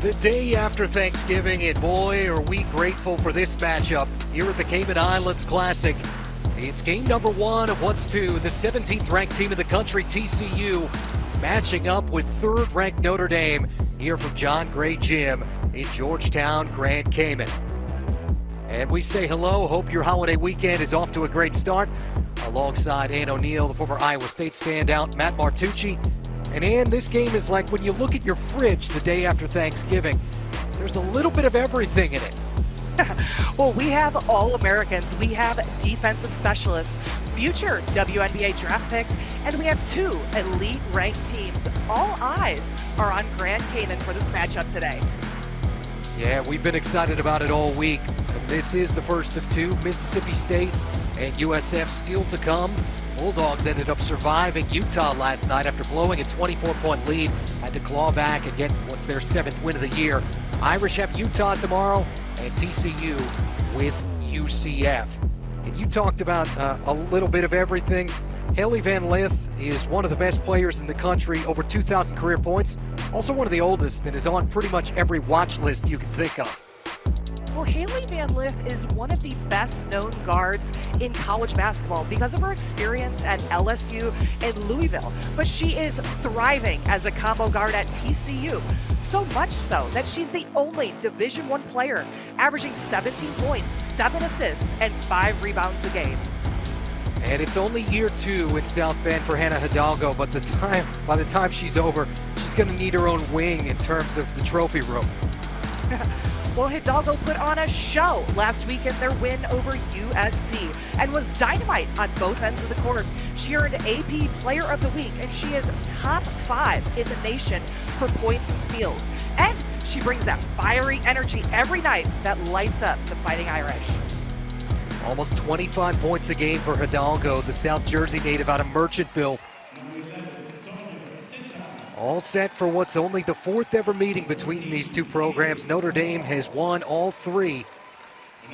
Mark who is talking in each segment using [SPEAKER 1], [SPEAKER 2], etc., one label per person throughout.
[SPEAKER 1] The day after Thanksgiving, and boy, are we grateful for this matchup here at the Cayman Islands Classic. It's game number one of what's to the 17th ranked team in the country, TCU, matching up with third-ranked Notre Dame here from John Gray Gym in Georgetown, Grand Cayman. And we say hello, hope your holiday weekend is off to a great start. Alongside Ann O'Neill, the former Iowa State standout, Matt Martucci. And Ann, this game is like when you look at your fridge the day after Thanksgiving, there's a little bit of everything in it.
[SPEAKER 2] Well, we have All-Americans, we have defensive specialists, future WNBA draft picks, and we have two elite-ranked teams. All eyes are on Grand Cayman for this matchup today.
[SPEAKER 1] Yeah, we've been excited about it all week. And this is the first of two. Mississippi State and USF still to come. Bulldogs ended up surviving Utah last night after blowing a 24-point lead. Had to claw back and get what's their 7th win of the year. Irish have Utah tomorrow and TCU with UCF. And you talked about a little bit of everything. Hailey Van Lith is one of the best players in the country, over 2,000 career points. Also one of the oldest and is on pretty much every watch list you can think of.
[SPEAKER 2] Well, Hailey Van Lith is one of the best-known guards in college basketball because of her experience at LSU and Louisville. But she is thriving as a combo guard at TCU, so much so that she's the only Division I player averaging 17 points, 7 assists, and 5 rebounds a game.
[SPEAKER 1] And it's only year 2 in South Bend for Hannah Hidalgo, but by the time she's over, she's going to need her own wing in terms of the trophy room.
[SPEAKER 2] Well, Hidalgo put on a show last week in their win over USC and was dynamite on both ends of the court. She earned AP Player of the Week, and she is top 5 in the nation for points and steals. And she brings that fiery energy every night that lights up the Fighting Irish.
[SPEAKER 1] Almost 25 points a game for Hidalgo, the South Jersey native out of Merchantville. All set for what's only the 4th ever meeting between these two programs. Notre Dame has won all 3.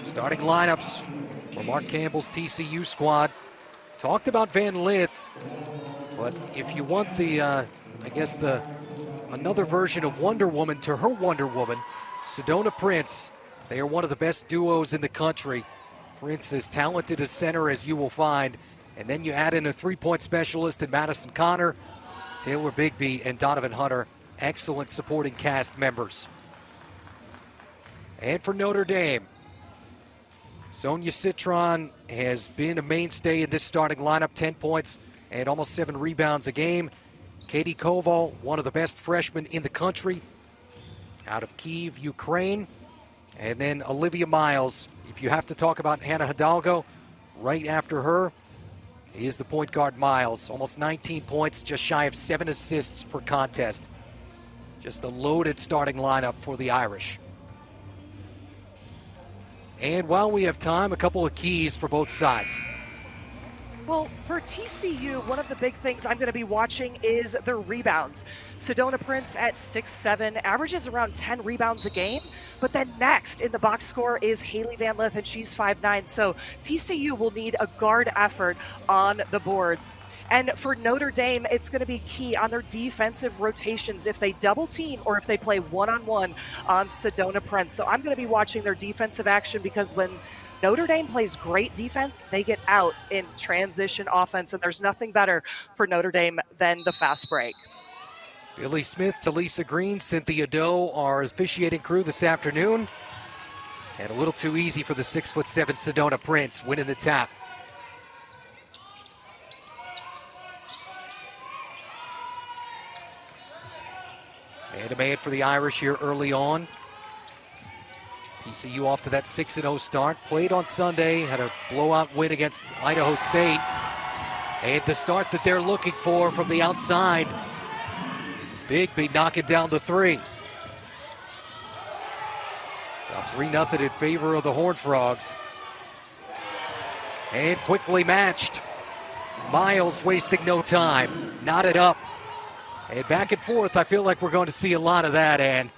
[SPEAKER 1] Starting lineups for Mark Campbell's TCU squad. Talked about Van Lith, but if you want another version of Wonder Woman to her Wonder Woman, Sedona Prince, they are one of the best duos in the country. Prince as talented a center as you will find, and then you add in a 3-point specialist in Madison Connor, Taylor Bigby, and Donovan Hunter, excellent supporting cast members. And for Notre Dame, Sonia Citron has been a mainstay in this starting lineup, 10 points and almost 7 rebounds a game. Katie Koval, one of the best freshmen in the country, out of Kyiv, Ukraine. And then Olivia Miles. If you have to talk about Hannah Hidalgo, right after her is the point guard Miles. Almost 19 points, just shy of 7 assists per contest. Just a loaded starting lineup for the Irish. And while we have time, a couple of keys for both sides.
[SPEAKER 2] Well, for TCU, one of the big things I'm going to be watching is their rebounds. Sedona Prince at 6'7", averages around 10 rebounds a game. But then next in the box score is Hailey Van Lith, and she's 5'9". So TCU will need a guard effort on the boards. And for Notre Dame, it's going to be key on their defensive rotations if they double team or if they play one-on-one on Sedona Prince. So I'm going to be watching their defensive action because when Notre Dame plays great defense, they get out in transition offense, and there's nothing better for Notre Dame than the fast break.
[SPEAKER 1] Billy Smith, Talisa Green, Cynthia Doe are officiating crew this afternoon. And a little too easy for the 6'7" Sedona Prince, winning the tap. Man-to-man for the Irish here early on. TCU off to that 6-0 start. Played on Sunday, had a blowout win against Idaho State. And the start that they're looking for from the outside. Bigby knocking down the 3. Got 3-0 in favor of the Horned Frogs. And quickly matched. Miles wasting no time. Knotted up. And back and forth, I feel like we're going to see a lot of that, Ann.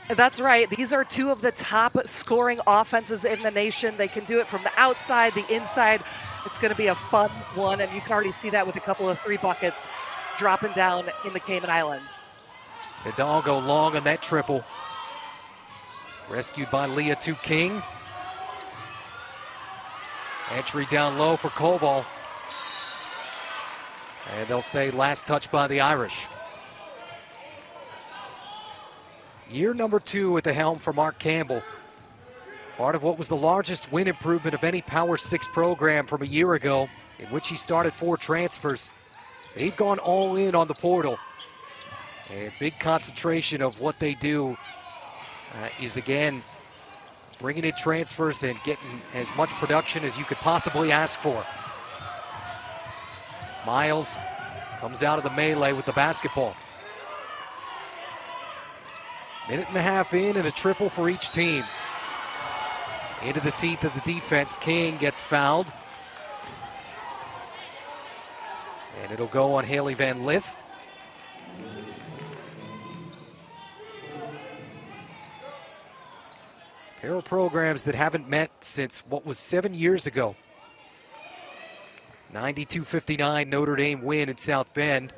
[SPEAKER 2] That's right. These are two of the top scoring offenses in the nation. They can do it from the outside, the inside. It's going to be a fun one, and you can already see that with a couple of 3 buckets dropping down in the Cayman Islands.
[SPEAKER 1] Hidalgo long on that triple. Rescued by Leah to King. Entry down low for Koval. And they'll say last touch by the Irish. Year number 2 at the helm for Mark Campbell. Part of what was the largest win improvement of any Power 6 program from a year ago, in which he started 4 transfers. They've gone all in on the portal. And big concentration of what they do is, again, bringing in transfers and getting as much production as you could possibly ask for. Miles comes out of the melee with the basketball. Minute and a half in and a triple for each team. Into the teeth of the defense, King gets fouled. And it'll go on Haley Van Lith. Pair of programs that haven't met since what was 7 years ago. 92-59 Notre Dame win in South Bend.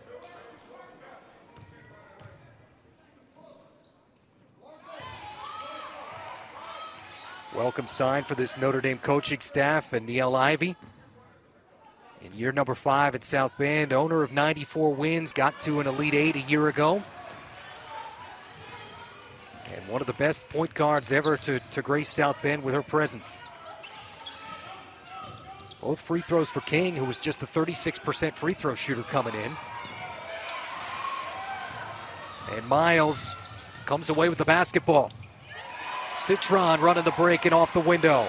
[SPEAKER 1] Welcome sign for this Notre Dame coaching staff and Niele Ivey. In year number 5 at South Bend, owner of 94 wins, got to an Elite 8 a year ago. And one of the best point guards ever to grace South Bend with her presence. Both free throws for King, who was just a 36% free throw shooter coming in. And Miles comes away with the basketball. Citron running the break and off the window.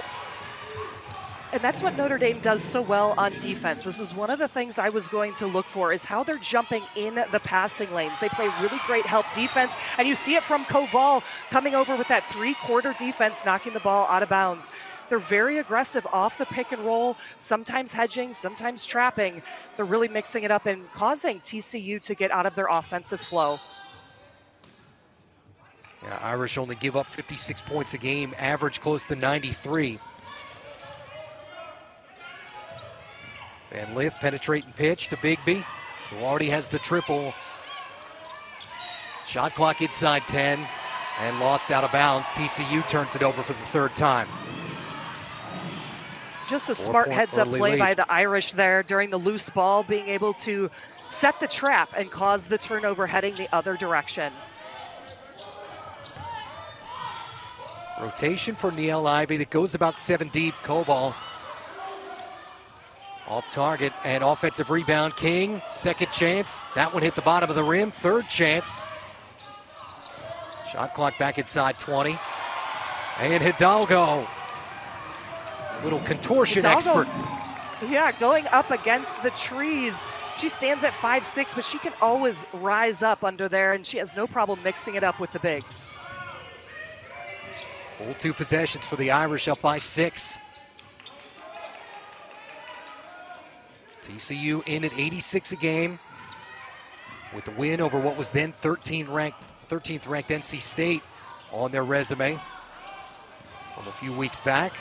[SPEAKER 2] And that's what Notre Dame does so well on defense. This is one of the things I was going to look for, is how they're jumping in the passing lanes. They play really great help defense, and you see it from Koval coming over with that three-quarter defense, knocking the ball out of bounds. They're very aggressive off the pick and roll, sometimes hedging, sometimes trapping. They're really mixing it up and causing TCU to get out of their offensive flow.
[SPEAKER 1] Yeah, Irish only give up 56 points a game, average close to 93. Van Lith penetrating pitch to Bigby, who already has the triple. Shot clock inside 10 and lost out of bounds. TCU turns it over for the third time.
[SPEAKER 2] Just a smart heads-up play by the Irish there during the loose ball, being able to set the trap and cause the turnover heading the other direction.
[SPEAKER 1] Rotation for Niele Ivey that goes about 7 deep. Koval off target and offensive rebound. King, second chance. That one hit the bottom of the rim. Third chance. Shot clock back inside 20. And Hidalgo, little contortion expert.
[SPEAKER 2] Yeah, going up against the trees. She stands at 5'6", but she can always rise up under there, and she has no problem mixing it up with the bigs.
[SPEAKER 1] Full 2 possessions for the Irish, up by 6. TCU in at 86 a game with the win over what was then 13th ranked NC State on their resume from a few weeks back.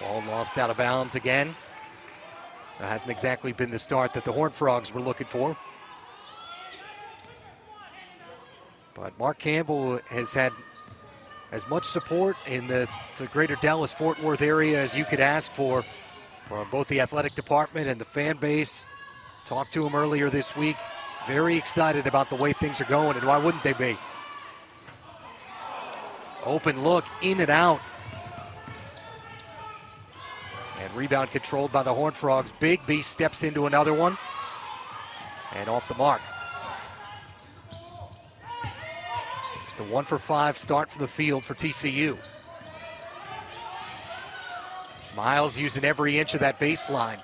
[SPEAKER 1] Ball lost out of bounds again. So it hasn't exactly been the start that the Horned Frogs were looking for. But Mark Campbell has had as much support in the greater Dallas-Fort Worth area as you could ask for from both the athletic department and the fan base. Talked to him earlier this week. Very excited about the way things are going, and why wouldn't they be? Open look, in and out. And rebound controlled by the Horned Frogs. Bigby steps into another one. And off the mark. Just a 1 for 5 start from the field for TCU. Miles using every inch of that baseline.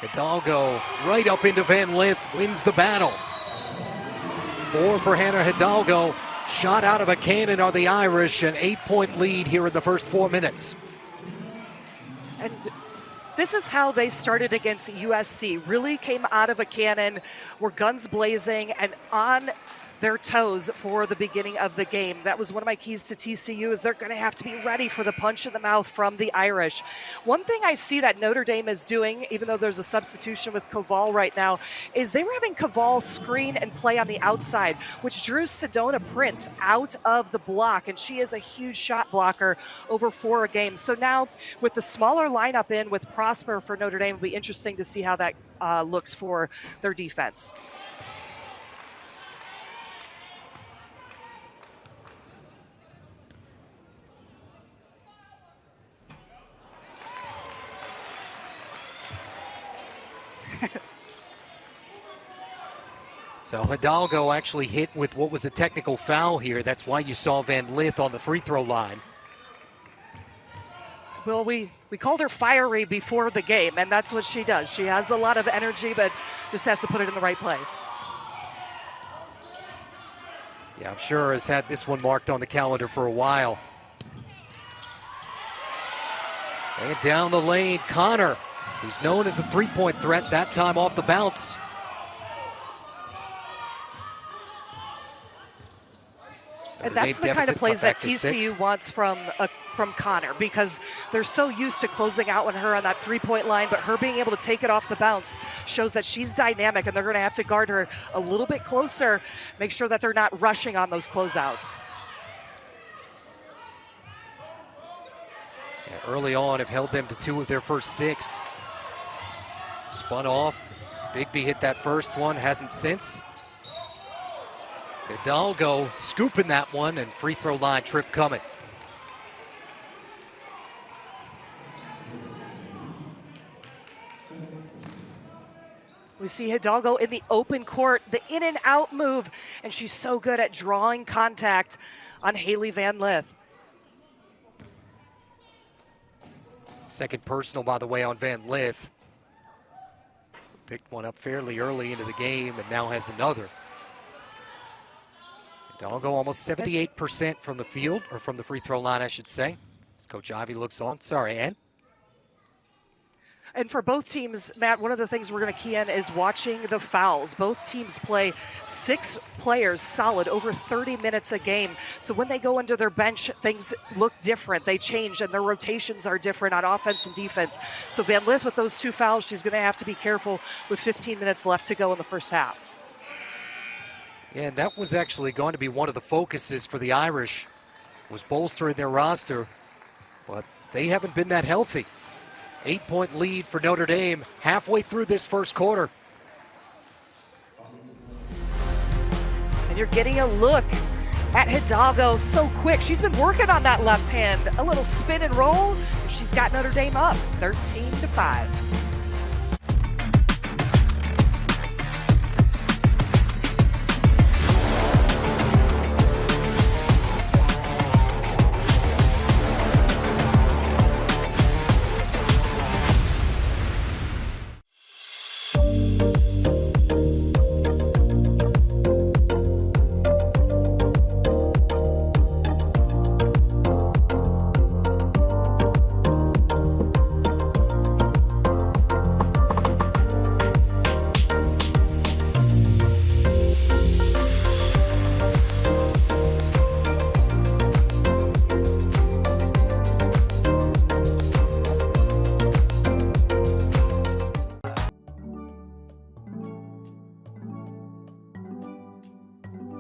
[SPEAKER 1] Hidalgo right up into Van Lith, wins the battle. 4 for Hannah Hidalgo. Shot out of a cannon are the Irish, an 8-point lead here in the first 4 minutes.
[SPEAKER 2] And this is how they started against USC. Really came out of a cannon, were guns blazing, and on their toes for the beginning of the game. That was one of my keys to TCU, is they're going to have to be ready for the punch in the mouth from the Irish. One thing I see that Notre Dame is doing, even though there's a substitution with Koval right now, is they were having Koval screen and play on the outside, which drew Sedona Prince out of the block, and she is a huge shot blocker over 4 a game. So now with the smaller lineup in with Prosper for Notre Dame, it'll be interesting to see how that looks for their defense.
[SPEAKER 1] So Hidalgo actually hit with what was a technical foul here. That's why you saw Van Lith on the free throw line.
[SPEAKER 2] Well, we called her fiery before the game, and that's what she does. She has a lot of energy, but just has to put it in the right place.
[SPEAKER 1] Yeah, I'm sure has had this one marked on the calendar for a while. And down the lane, Connor, who's known as a three-point threat, that time off the bounce.
[SPEAKER 2] And that's the kind of plays that TCU wants from Connor, because they're so used to closing out on her on that three-point line, but her being able to take it off the bounce shows that she's dynamic, and they're going to have to guard her a little bit closer, make sure that they're not rushing on those closeouts.
[SPEAKER 1] Yeah, early on have held them to 2 of their first 6. Spun off. Bigby hit that first one, hasn't since. Hidalgo scooping that one, and free throw line trip coming.
[SPEAKER 2] We see Hidalgo in the open court, the in and out move, and she's so good at drawing contact on Haley Van Lith.
[SPEAKER 1] Second personal, by the way, on Van Lith. Picked one up fairly early into the game and now has another. Hidalgo almost 78% from the field, or from the free throw line, I should say. As Coach Ivy looks on. Sorry, Ann.
[SPEAKER 2] And for both teams, Matt, one of the things we're going to key in is watching the fouls. Both teams play 6 players solid over 30 minutes a game. So when they go into their bench, things look different. They change, and their rotations are different on offense and defense. So Van Lith, with those 2 fouls, she's going to have to be careful with 15 minutes left to go in the first half.
[SPEAKER 1] Yeah, and that was actually going to be one of the focuses for the Irish, was bolstering their roster, but they haven't been that healthy. 8-point lead for Notre Dame halfway through this first quarter.
[SPEAKER 2] And you're getting a look at Hidalgo so quick. She's been working on that left hand. A little spin and roll, and she's got Notre Dame up 13-5.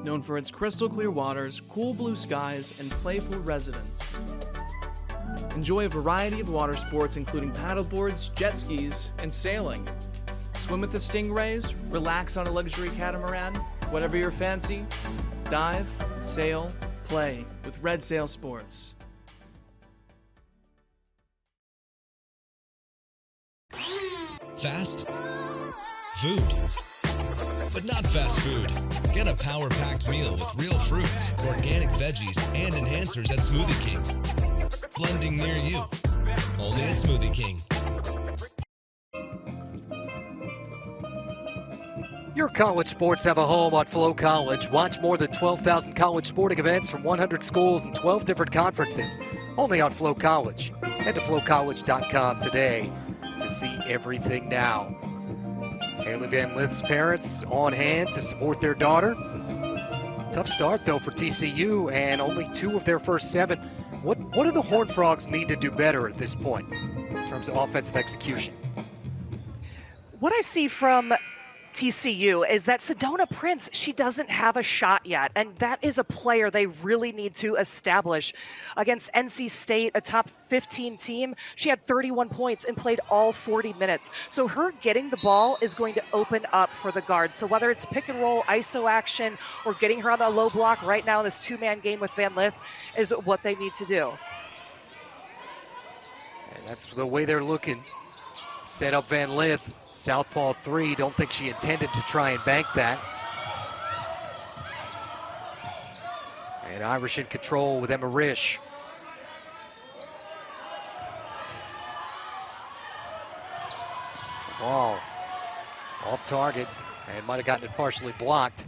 [SPEAKER 3] Known for its crystal clear waters, cool blue skies, and playful residents. Enjoy a variety of water sports including paddleboards, jet skis, and sailing. Swim with the stingrays, relax on a luxury catamaran, whatever your fancy. Dive, sail, play with Red Sail Sports.
[SPEAKER 4] Fast food, but not fast food. Get a power-packed meal with real fruits, organic veggies, and enhancers at Smoothie King. Blending near you, only at Smoothie King.
[SPEAKER 1] Your college sports have a home on Flo College. Watch more than 12,000 college sporting events from 100 schools and 12 different conferences, only on Flo College. Head to FloCollege.com today to see everything now. Haley Van Lith's parents on hand to support their daughter. Tough start, though, for TCU, and only 2 of their first 7. What do the Horned Frogs need to do better at this point in terms of offensive execution?
[SPEAKER 2] What I see from TCU is that Sedona Prince, she doesn't have a shot yet, and that is a player they really need to establish. Against NC State, a top 15 team, she had 31 points and played all 40 minutes. So her getting the ball is going to open up for the guards. So whether it's pick and roll, ISO action, or getting her on the low block right now in this 2-man game with Van Lith is what they need to do.
[SPEAKER 1] And that's the way they're looking. Set up Van Lith. Southpaw 3, don't think she intended to try and bank that. And Irish in control with Emma Risch. Ball off target and might have gotten it partially blocked.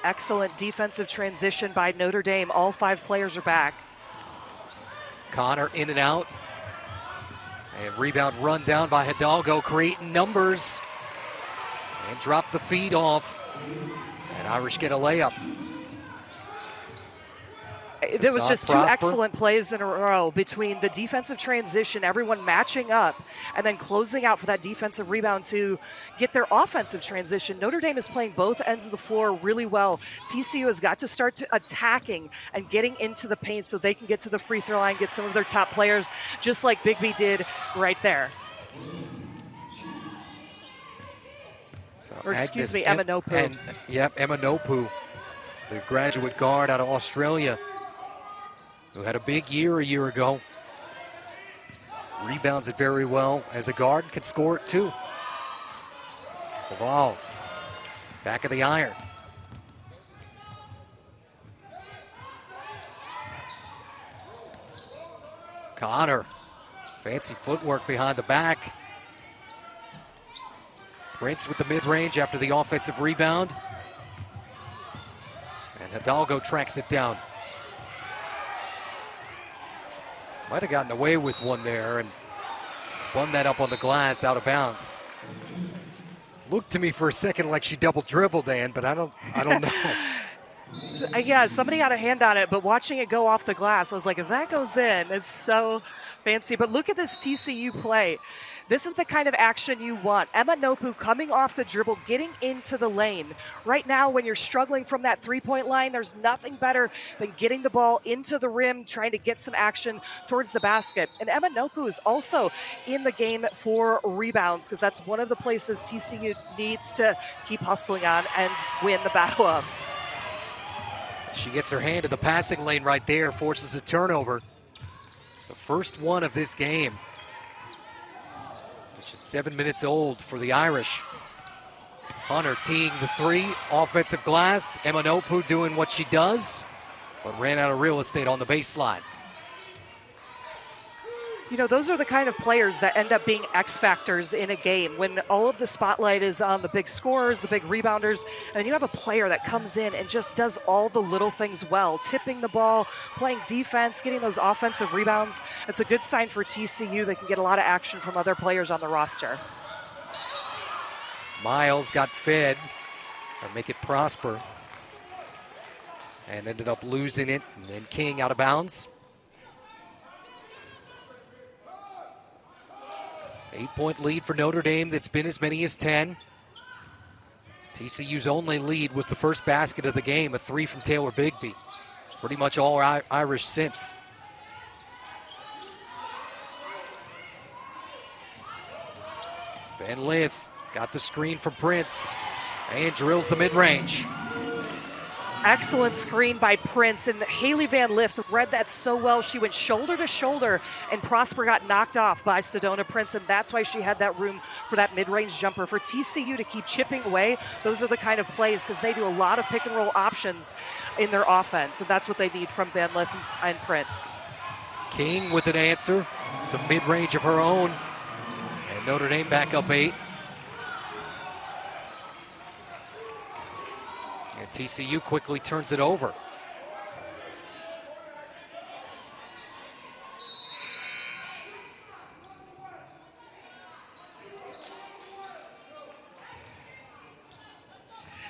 [SPEAKER 2] Excellent defensive transition by Notre Dame. All 5 players are back.
[SPEAKER 1] Connor in and out. And rebound run down by Hidalgo, creating numbers. And drop the feed off. And Irish get a layup.
[SPEAKER 2] There was just 2 excellent plays in a row between the defensive transition, everyone matching up, and then closing out for that defensive rebound to get their offensive transition. Notre Dame is playing both ends of the floor really well. TCU has got to start attacking and getting into the paint so they can get to the free throw line, get some of their top players, just like Bigby did right there.
[SPEAKER 1] So
[SPEAKER 2] or excuse me, Emma Nopu.
[SPEAKER 1] Yep, Emma Nopu, the graduate guard out of Australia, who had a big year a year ago. Rebounds it very well as a guard, can score it too. Laval, back of the iron. Connor, fancy footwork behind the back. Prince with the mid-range after the offensive rebound. And Hidalgo tracks it down. Might have gotten away with one there and spun that up on the glass out of bounds. Looked to me for a second like she double dribbled, Dan, but I don't know.
[SPEAKER 2] Yeah, somebody got a hand on it, but watching it go off the glass, I was like, if that goes in, it's so fancy. But look at this TCU play. This is the kind of action you want. Emma Nopu coming off the dribble, getting into the lane. Right now, when you're struggling from that three-point line, there's nothing better than getting the ball into the rim, trying to get some action towards the basket. And Emma Nopu is also in the game for rebounds because that's one of the places TCU needs to keep hustling on and win the battle up.
[SPEAKER 1] She gets her hand in the passing lane right there, forces a turnover. The first one of this game, which is 7 minutes old for the Irish. Hunter teeing the 3, offensive glass. Emma Nopu doing what she does, but ran out of real estate on the baseline.
[SPEAKER 2] You know, those are the kind of players that end up being X factors in a game when all of the spotlight is on the big scorers, the big rebounders, and you have a player that comes in and just does all the little things well, tipping the ball, playing defense, getting those offensive rebounds. It's a good sign for TCU. They can get a lot of action from other players on the roster.
[SPEAKER 1] Miles got fed, or make it prosper, and ended up losing it, and then King out of bounds. 8-point lead for Notre Dame that's been as many as 10. TCU's only lead was the first basket of the game, a 3 from Taylor Bigby. Pretty much all Irish since. Van Lith got the screen from Prince and drills the mid-range.
[SPEAKER 2] Excellent screen by Prince, and Haley Van Lith read that so well. She went shoulder to shoulder, and Prosper got knocked off by Sedona Prince, and that's why she had that room for that mid-range jumper. For TCU to keep chipping away, those are the kind of plays because they do a lot of pick-and-roll options in their offense, and that's what they need from Van Lith and Prince.
[SPEAKER 1] King with an answer, some mid-range of her own, and Notre Dame back up 8. And TCU quickly turns it over.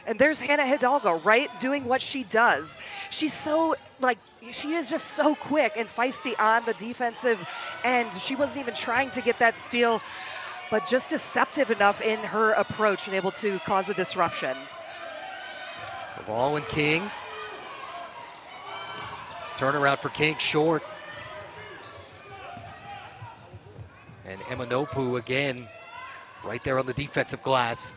[SPEAKER 2] And there's Hannah Hidalgo, right, doing what she does. She's so, she is just so quick and feisty on the defensive end. She wasn't even trying to get that steal, but just deceptive enough in her approach and able to cause a disruption.
[SPEAKER 1] Ball and King. Turnaround for King, short. And Emanopu again, right there on the defensive glass.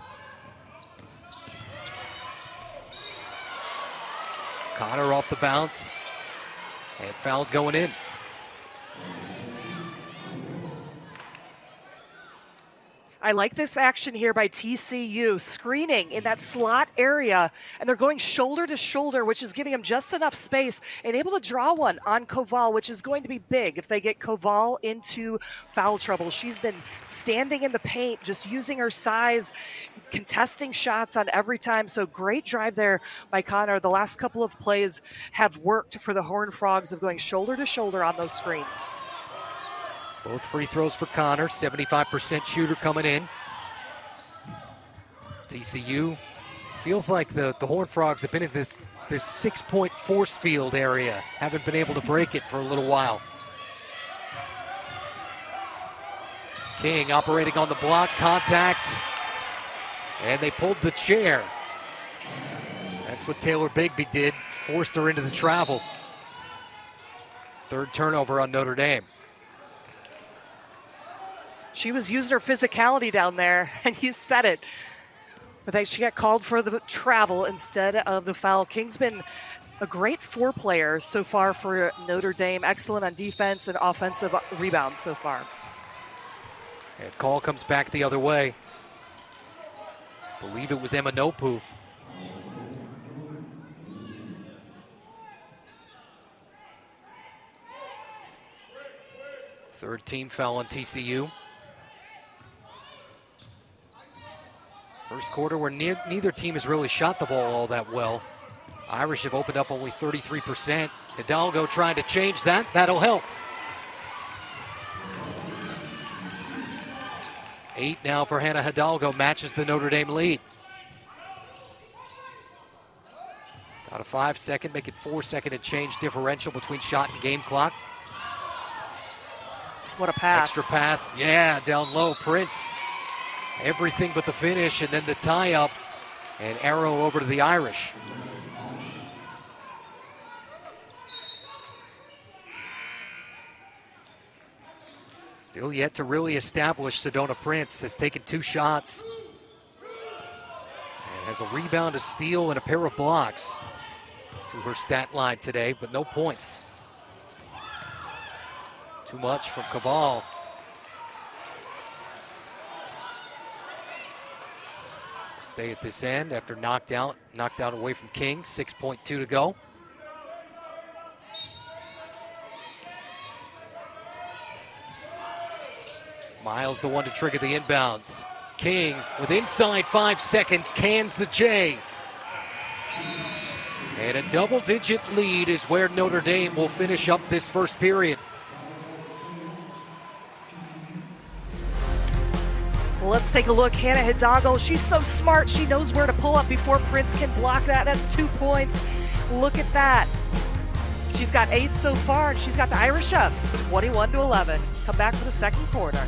[SPEAKER 1] Connor off the bounce, and foul going in.
[SPEAKER 2] I like this action here by TCU, screening in that slot area, and they're going shoulder to shoulder, which is giving them just enough space and able to draw one on Koval, which is going to be big if they get Koval into foul trouble. She's been standing in the paint, just using her size, contesting shots on every time, so great drive there by Connor. The last couple of plays have worked for the Horned Frogs of going shoulder to shoulder on those screens.
[SPEAKER 1] Both free throws for Connor, 75% shooter coming in. TCU feels like the Horned Frogs have been in this 6-point force field area, haven't been able to break it for a little while. King operating on the block, contact, and they pulled the chair. That's what Taylor Bigby did, forced her into the travel. Third turnover on Notre Dame.
[SPEAKER 2] She was using her physicality down there, and you said it. But she got called for the travel instead of the foul. King's been a great four-player so far for Notre Dame. Excellent on defense and offensive rebounds so far.
[SPEAKER 1] And call comes back the other way. Believe it was Emanopu. Third team foul on TCU. First quarter where neither team has really shot the ball all that well. Irish have opened up only 33%. Hidalgo trying to change that. That'll help. 8 now for Hannah Hidalgo, matches the Notre Dame lead. Got a 5-second, make it 4-second to change differential between shot and game clock.
[SPEAKER 2] What a pass.
[SPEAKER 1] Extra pass, yeah, down low, Prince. Everything but the finish, and then the tie-up, and arrow over to the Irish. Still yet to really establish. Sedona Prince has taken 2 shots and has a rebound, a steal, and a pair of blocks to her stat line today, but no points. Too much from Koval. Stay at this end after knocked out away from King. 6.2 to go. Miles the one to trigger the inbounds. King with inside 5 seconds cans the J. And a double-digit lead is where Notre Dame will finish up this first period.
[SPEAKER 2] Well, let's take a look. Hannah Hidalgo, she's so smart. She knows where to pull up before Prince can block that. That's 2 points. Look at that. She's got 8 so far, and she's got the Irish up 21-11. Come back for the second quarter.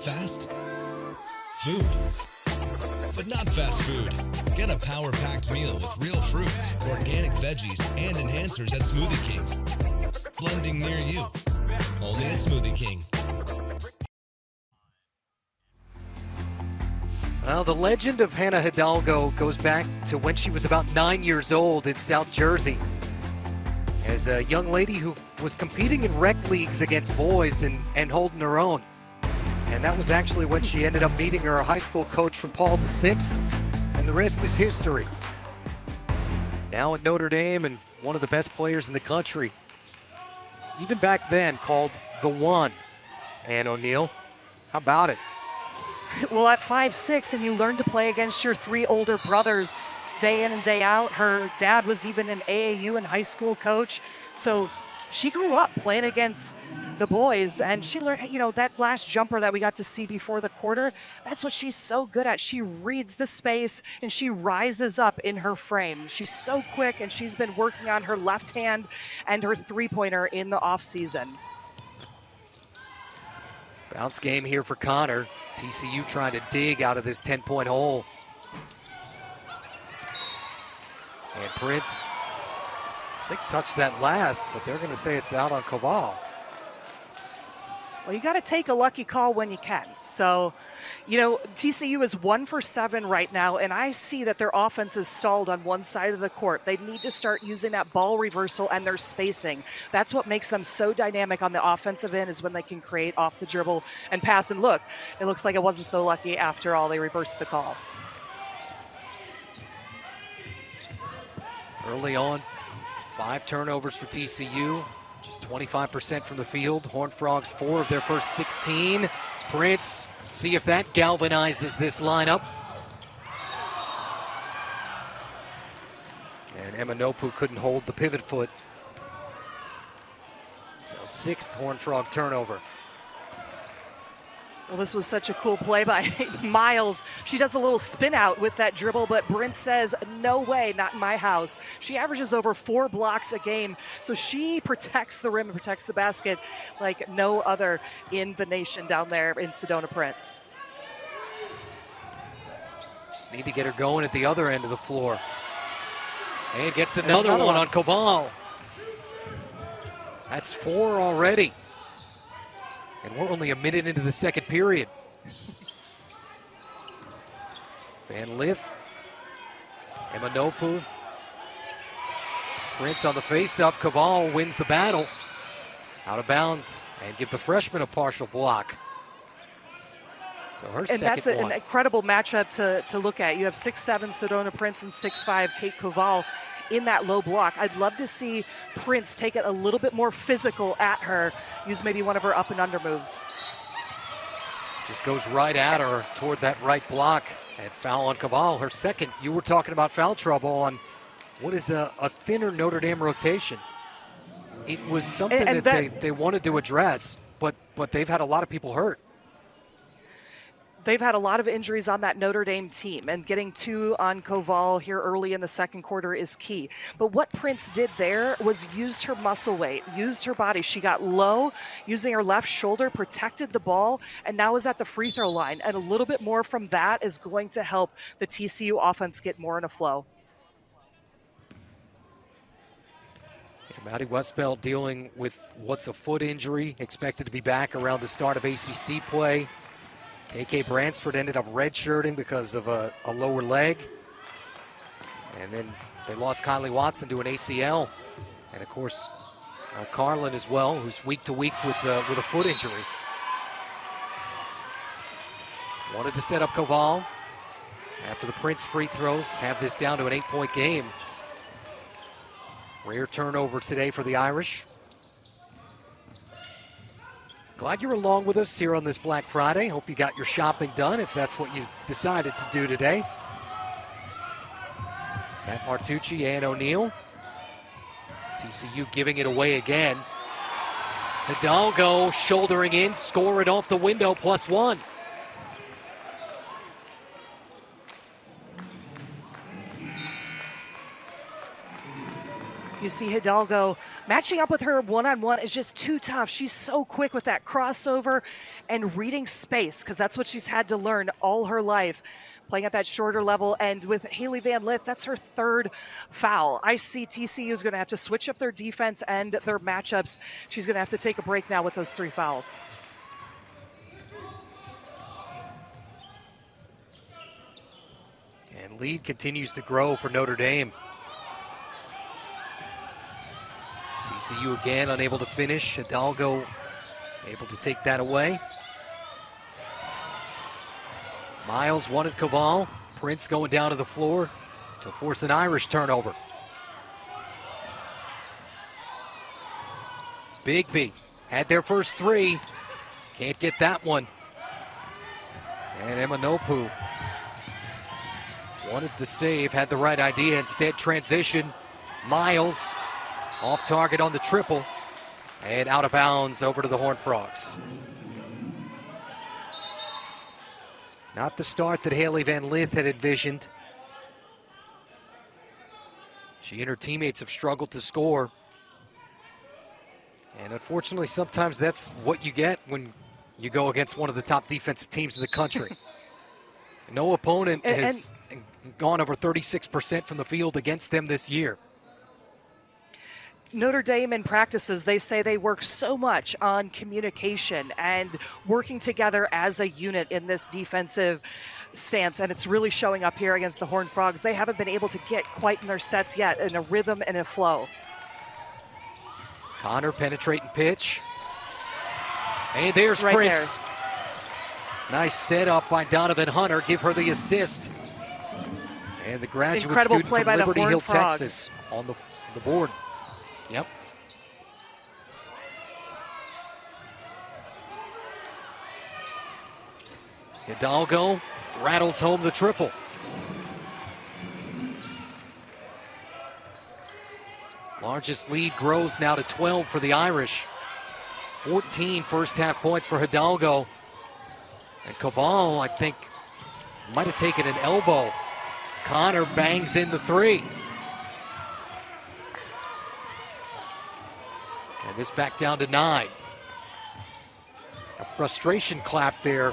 [SPEAKER 4] fast? Food. But not fast food. Get a power-packed meal with real fruits, organic veggies, and enhancers at Smoothie King. Blending near you. Only at Smoothie King.
[SPEAKER 1] Well, the legend of Hannah Hidalgo goes back to when she was about 9 years old in South Jersey as a young lady who was competing in rec leagues against boys and holding her own. And that was actually when she ended up meeting her high school coach from Paul VI, and the rest is history. Now at Notre Dame and one of the best players in the country, even back then called the One. Ann O'Neill, how about it?
[SPEAKER 2] Well, at 5'6", and you learn to play against your three older brothers day in and day out. Her dad was even an AAU and high school coach. So she grew up playing against the boys, and she learned, that last jumper that we got to see before the quarter, that's what she's so good at. She reads the space and she rises up in her frame. She's so quick, and she's been working on her left hand and her three-pointer in the offseason.
[SPEAKER 1] Bounce game here for Connor. TCU trying to dig out of this 10-point hole. And Prince, I think, touched that last, but they're going to say it's out on Koval.
[SPEAKER 2] Well, you got to take a lucky call when you can. So, TCU is 1 for 7 right now, and I see that their offense is stalled on one side of the court. They need to start using that ball reversal and their spacing. That's what makes them so dynamic on the offensive end, is when they can create off the dribble and pass. And look, it looks like it wasn't so lucky after all. They reversed the call.
[SPEAKER 1] Early on, 5 turnovers for TCU. Just 25% from the field. Horned Frogs 4 of their first 16. Prince, see if that galvanizes this lineup. And Emma Nopu couldn't hold the pivot foot. So 6th Horned Frog turnover.
[SPEAKER 2] Well, this was such a cool play by Miles. She does a little spin out with that dribble, but Brent says, no way, not in my house. She averages over 4 blocks a game, so she protects the rim and protects the basket like no other in the nation down there in Sedona Prince.
[SPEAKER 1] Just need to get her going at the other end of the floor. And gets another one on Koval. That's 4 already. And we're only a minute into the second period. Van Lith, Emma Nopu. Prince on the face-up. Koval wins the battle. Out of bounds, and give the freshman a partial block. So her second one.
[SPEAKER 2] And that's an incredible matchup to look at. You have 6'7" Sedona Prince and 6'5" Kate Koval in that low block. I'd love to see Prince take it a little bit more physical at her, use maybe one of her up and under moves.
[SPEAKER 1] Just goes right at her toward that right block, and foul on Koval, her second. You were talking about foul trouble on what is a thinner Notre Dame rotation. It was something that they wanted to address, but they've had a lot of people hurt.
[SPEAKER 2] They've had a lot of injuries on that Notre Dame team, and getting 2 on Koval here early in the second quarter is key. But what Prince did there was used her muscle weight, used her body. She got low, using her left shoulder, protected the ball, and now is at the free throw line. And a little bit more from that is going to help the TCU offense get more in a flow.
[SPEAKER 1] Yeah, Maddie Westbell dealing with what's a foot injury, expected to be back around the start of ACC play. KK Bransford ended up redshirting because of a lower leg. And then they lost Kylie Watson to an ACL. And of course, Carlin as well, who's week to week with a foot injury. Wanted to set up Koval after the Prince free throws, have this down to an 8-point game. Rare turnover today for the Irish. Glad you're along with us here on this Black Friday. Hope you got your shopping done, if that's what you decided to do today. Matt Martucci, Ann O'Neill. TCU giving it away again. Hidalgo shouldering in, score it off the window, +1.
[SPEAKER 2] You see Hidalgo matching up with her one-on-one is just too tough. She's so quick with that crossover and reading space, because that's what she's had to learn all her life, playing at that shorter level. And with Haley Van Lith, that's her third foul. I see TCU is going to have to switch up their defense and their matchups. She's going to have to take a break now with those 3 fouls.
[SPEAKER 1] And lead continues to grow for Notre Dame. TCU again unable to finish. Hidalgo able to take that away. Miles wanted Caval. Prince going down to the floor to force an Irish turnover. Bigby had their first 3. Can't get that one. And Emma Nopu wanted the save, had the right idea. Instead, transition. Miles off target on the triple. And out of bounds over to the Horned Frogs. Not the start that Haley Van Lith had envisioned. She and her teammates have struggled to score. And unfortunately, sometimes that's what you get when you go against one of the top defensive teams in the country. No opponent has gone over 36% from the field against them this year.
[SPEAKER 2] Notre Dame in practices, they say they work so much on communication and working together as a unit in this defensive stance, and it's really showing up here against the Horned Frogs. They haven't been able to get quite in their sets yet, in a rhythm and a flow.
[SPEAKER 1] Connor penetrating pitch. And there's
[SPEAKER 2] Right
[SPEAKER 1] Prince. There. Nice setup by Donovan Hunter. Give her the assist. And the graduate
[SPEAKER 2] Incredible
[SPEAKER 1] student
[SPEAKER 2] play
[SPEAKER 1] from
[SPEAKER 2] by
[SPEAKER 1] Liberty
[SPEAKER 2] the
[SPEAKER 1] Hill,
[SPEAKER 2] Horned Frogs.
[SPEAKER 1] Texas on the board. Yep. Hidalgo rattles home the triple. Largest lead grows now to 12 for the Irish. 14 first half points for Hidalgo. And Caval, I think, might have taken an elbow. Connor bangs in the 3. And this back down to 9. A frustration clap there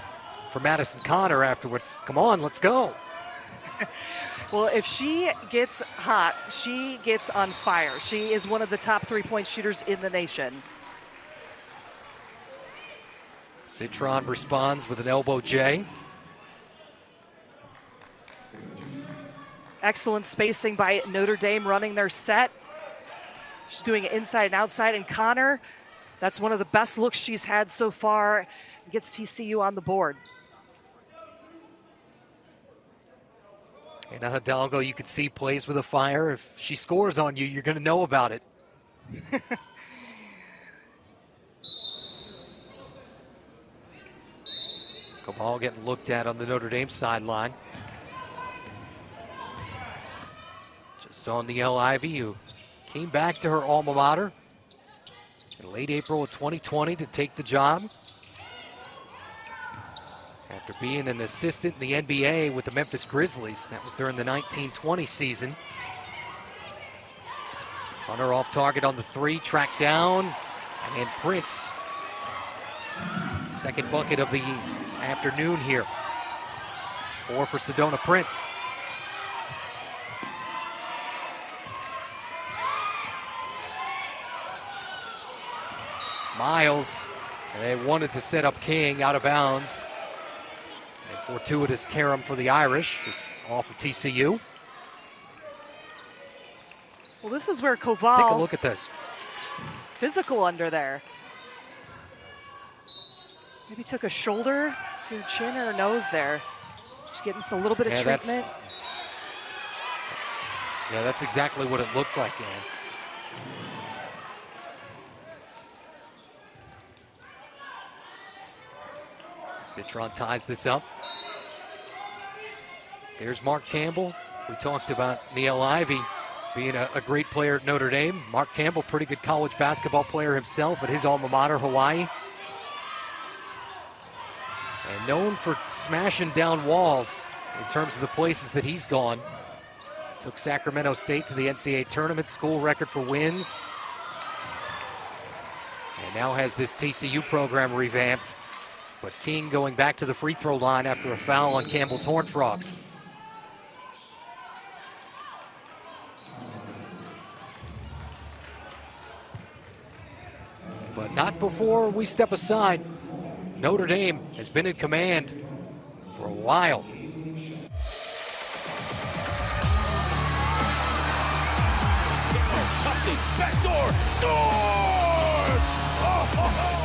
[SPEAKER 1] for Madison Connor afterwards. Come on, let's go.
[SPEAKER 2] Well, if she gets hot, she gets on fire. She is one of the top 3-point shooters in the nation.
[SPEAKER 1] Citron responds with an elbow J.
[SPEAKER 2] Excellent spacing by Notre Dame running their set. She's doing it inside and outside. And Connor, that's one of the best looks she's had so far. Gets TCU on the board.
[SPEAKER 1] And Hidalgo, you can see, plays with a fire. If she scores on you, you're going to know about it. Caval getting looked at on the Notre Dame sideline. Just on the Ivy, who came back to her alma mater in late April of 2020 to take the job. After being an assistant in the NBA with the Memphis Grizzlies. That was during the 1920 season. Hunter off target on the 3, tracked down, and Prince. Second bucket of the afternoon here. 4 for Sedona Prince. Miles, and they wanted to set up King out of bounds. And fortuitous carom for the Irish. It's off of TCU.
[SPEAKER 2] Well, this is where Caval.
[SPEAKER 1] Let's take a look at this.
[SPEAKER 2] It's physical under there. Maybe took a shoulder to chin or nose there. Just getting a little bit of treatment.
[SPEAKER 1] That's exactly what it looked like, Ann. Citron ties this up. There's Mark Campbell. We talked about Niele Ivey being a great player at Notre Dame. Mark Campbell, pretty good college basketball player himself at his alma mater, Hawaii. And known for smashing down walls in terms of the places that he's gone. Took Sacramento State to the NCAA tournament, school record for wins. And now has this TCU program revamped. But King going back to the free throw line after a foul on Campbell's Horned Frogs. But not before we step aside. Notre Dame has been in command for a while.
[SPEAKER 5] Tufty, backdoor, scores! Oh, ho, ho.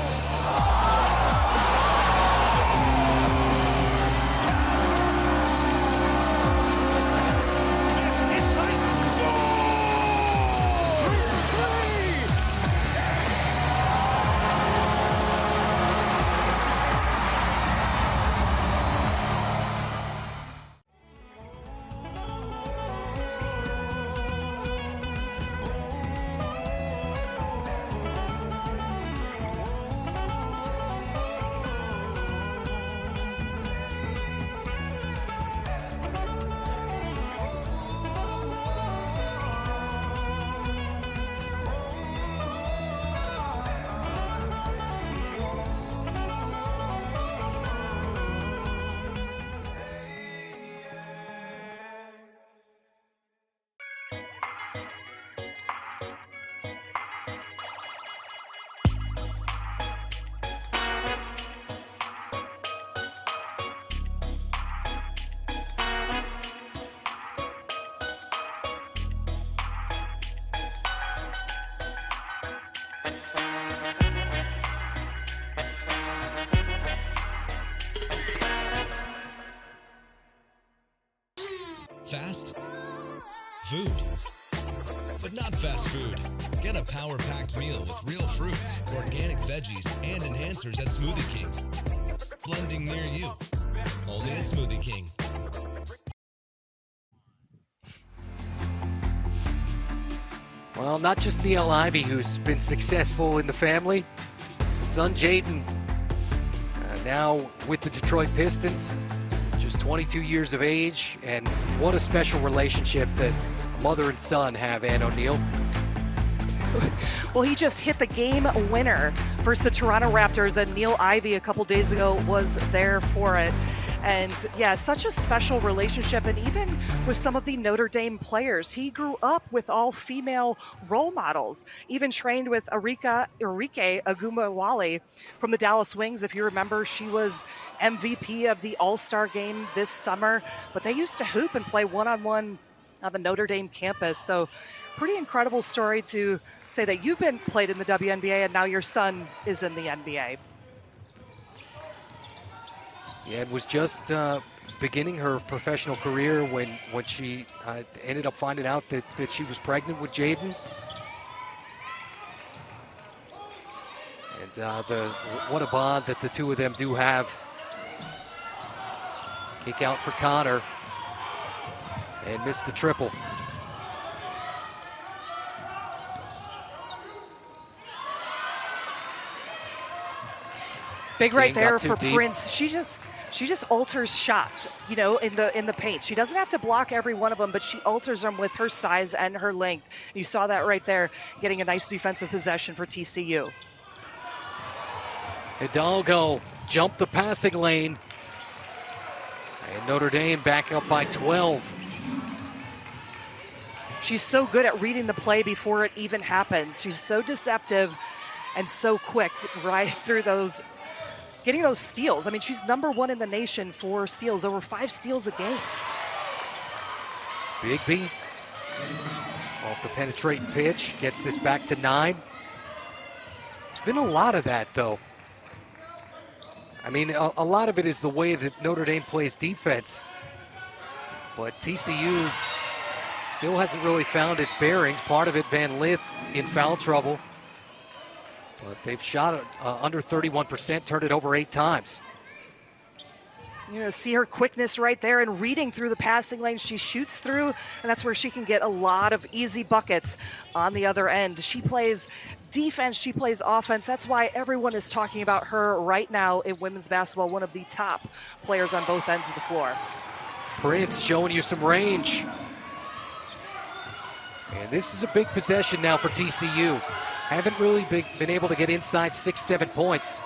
[SPEAKER 4] Fast food, but not fast food. Get a power-packed meal with real fruits, organic veggies, and enhancers at Smoothie King. Blending near you, only at Smoothie King.
[SPEAKER 1] Well, not just Neil Ivey, who's been successful in the family. His son Jaden, now with the Detroit Pistons, just 22 years of age, and what a special relationship that mother and son have, Ann O'Neill.
[SPEAKER 2] Well, he just hit the game winner versus the Toronto Raptors, and Neil Ivey a couple days ago was there for it. And yeah, such a special relationship. And even with some of the Notre Dame players, he grew up with all female role models, even trained with Arike Agumawale from the Dallas Wings. If you remember, she was MVP of the All-Star game this summer, but they used to hoop and play one-on-one on the Notre Dame campus. So pretty incredible story to say that you've been played in the WNBA and now your son is in the NBA.
[SPEAKER 1] Yeah, it was just beginning her professional career when she ended up finding out that she was pregnant with Jaden. And what a bond that the two of them do have. Kick out for Connor and missed the triple.
[SPEAKER 2] Big right
[SPEAKER 1] King
[SPEAKER 2] there
[SPEAKER 1] got too
[SPEAKER 2] for
[SPEAKER 1] deep.
[SPEAKER 2] Prince. She just alters shots, you know, in the paint. She doesn't have to block every one of them, but she alters them with her size and her length. You saw that right there, getting a nice defensive possession for TCU.
[SPEAKER 1] Hidalgo jumped the passing lane. And Notre Dame back up by 12.
[SPEAKER 2] She's so good at reading the play before it even happens. She's so deceptive and so quick right through those, getting those steals. I mean, she's #1 in the nation for steals, over 5 steals a game.
[SPEAKER 1] Bigby off the penetrating pitch, gets this back to 9. There's been a lot of that, though. I mean, a lot of it is the way that Notre Dame plays defense. But TCU still hasn't really found its bearings. Part of it, Van Lith in foul trouble. But they've shot it under 31%, turned it over 8 times.
[SPEAKER 2] You know, see her quickness right there and reading through the passing lane. She shoots through, and that's where she can get a lot of easy buckets on the other end. She plays defense, she plays offense. That's why everyone is talking about her right now in women's basketball, one of the top players on both ends of the floor.
[SPEAKER 1] Prince showing you some range. And this is a big possession now for TCU. Haven't really been able to get inside 6-7 points.